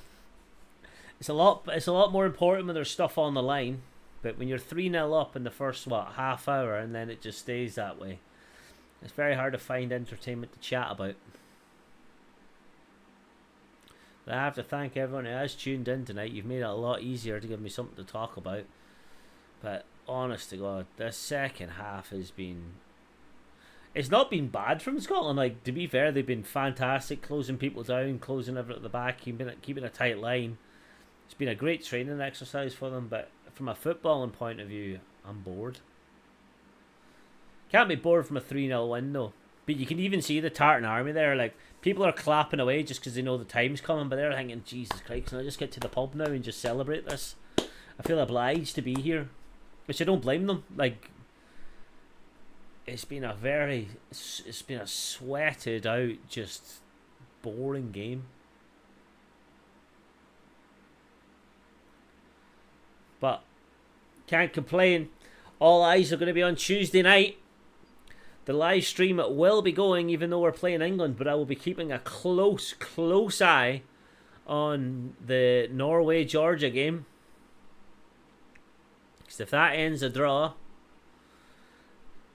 It's a lot more important when there's stuff on the line. But when you're 3-0 up in the first, half hour, and then it just stays that way, it's very hard to find entertainment to chat about. But I have to thank everyone who has tuned in tonight. You've made it a lot easier to give me something to talk about. But honest to God, the second half has been... It's not been bad from Scotland. Like, to be fair, they've been fantastic, closing people down, closing everything at the back, keeping a tight line. It's been a great training exercise for them, but from a footballing point of view, I'm bored. Can't be bored from a 3-0 win, though. But you can even see the Tartan Army there. Like, people are clapping away just because they know the time's coming, but they're thinking, Jesus Christ, can I just get to the pub now and just celebrate this? I feel obliged to be here, which I don't blame them. Like, it's been a sweated out, just boring game. But can't complain. All eyes are going to be on Tuesday night. The live stream will be going, even though we're playing England, but I will be keeping a close eye on the Norway-Georgia game. Because if that ends a draw,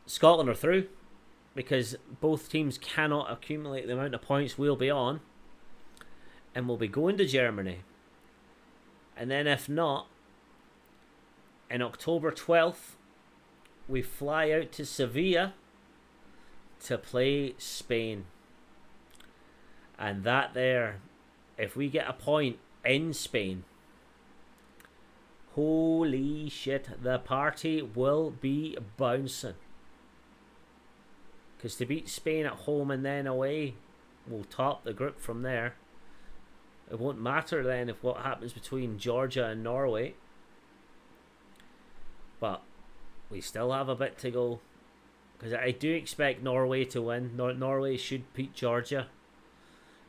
Scotland are through, because both teams cannot accumulate the amount of points we'll be on, and we'll be going to Germany. And then if not, in October 12th, we fly out to Sevilla to play Spain. And that there, if we get a point in Spain, holy shit, the party will be bouncing. Because to beat Spain at home and then away, we'll top the group from there. It won't matter then if what happens between Georgia and Norway. But we still have a bit to go. Because I do expect Norway to win. Norway should beat Georgia.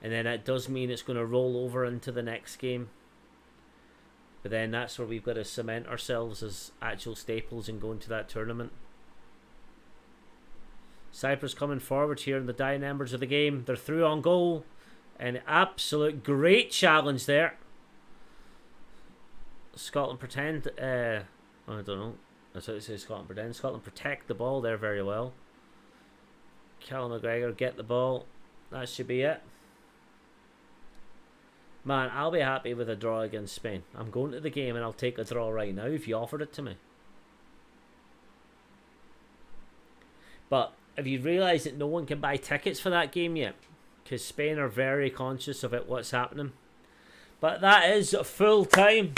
And then that does mean it's going to roll over into the next game. But then that's where we've got to cement ourselves as actual staples and go into that tournament. Cyprus coming forward here in the dying embers of the game. They're through on goal. An absolute great challenge there. Scotland pretend... I don't know. That's what it says, Scotland pretend. Scotland protect the ball there very well. Callum McGregor get the ball. That should be it. Man, I'll be happy with a draw against Spain. I'm going to the game and I'll take a draw right now if you offered it to me. But have you realised that no one can buy tickets for that game yet? Because Spain are very conscious of it, what's happening. But that is full time.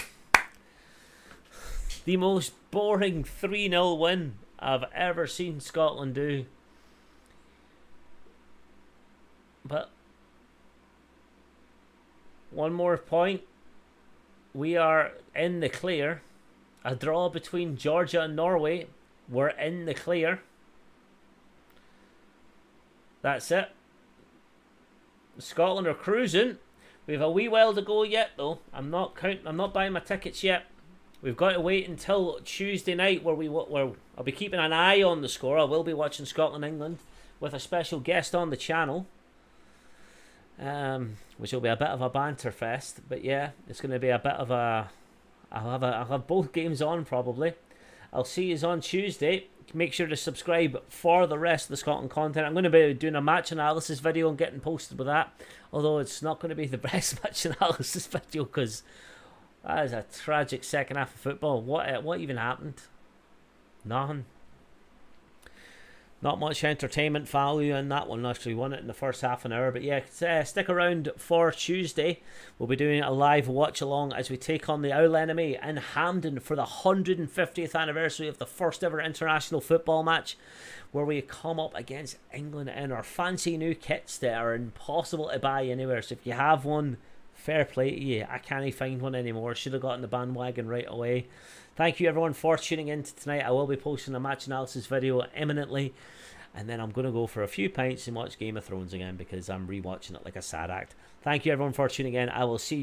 The most boring 3-0 win I've ever seen Scotland do. But one more point. We are in the clear. A draw between Georgia and Norway. We're in the clear. That's it. Scotland are cruising. We have a wee while to go yet, though. I'm not buying my tickets yet. We've got to wait until Tuesday night, where I'll be keeping an eye on the score. I will be watching Scotland England with a special guest on the channel, which will be a bit of a banter fest. But yeah, it's going to be a bit of a. I'll have both games on probably. I'll see you on Tuesday. Make sure to subscribe for the rest of the Scotland content. I'm going to be doing a match analysis video and getting posted with that. Although it's not going to be the best match analysis video because That is a tragic second half of football. What even happened? Nothing. Not much entertainment value in that one. Actually won it in the first half an hour. But yeah, stick around for Tuesday. We'll be doing a live watch along as we take on the Owl Enemy in Hampden for the 150th anniversary of the first ever international football match, where we come up against England in our fancy new kits that are impossible to buy anywhere. So if you have one, fair play to you. I can't find one anymore. Should have gotten the bandwagon right away. Thank you everyone for tuning in tonight. I will be posting a match analysis video imminently. And then I'm going to go for a few pints and watch Game of Thrones again because I'm rewatching it like a sad act. Thank you everyone for tuning in. I will see you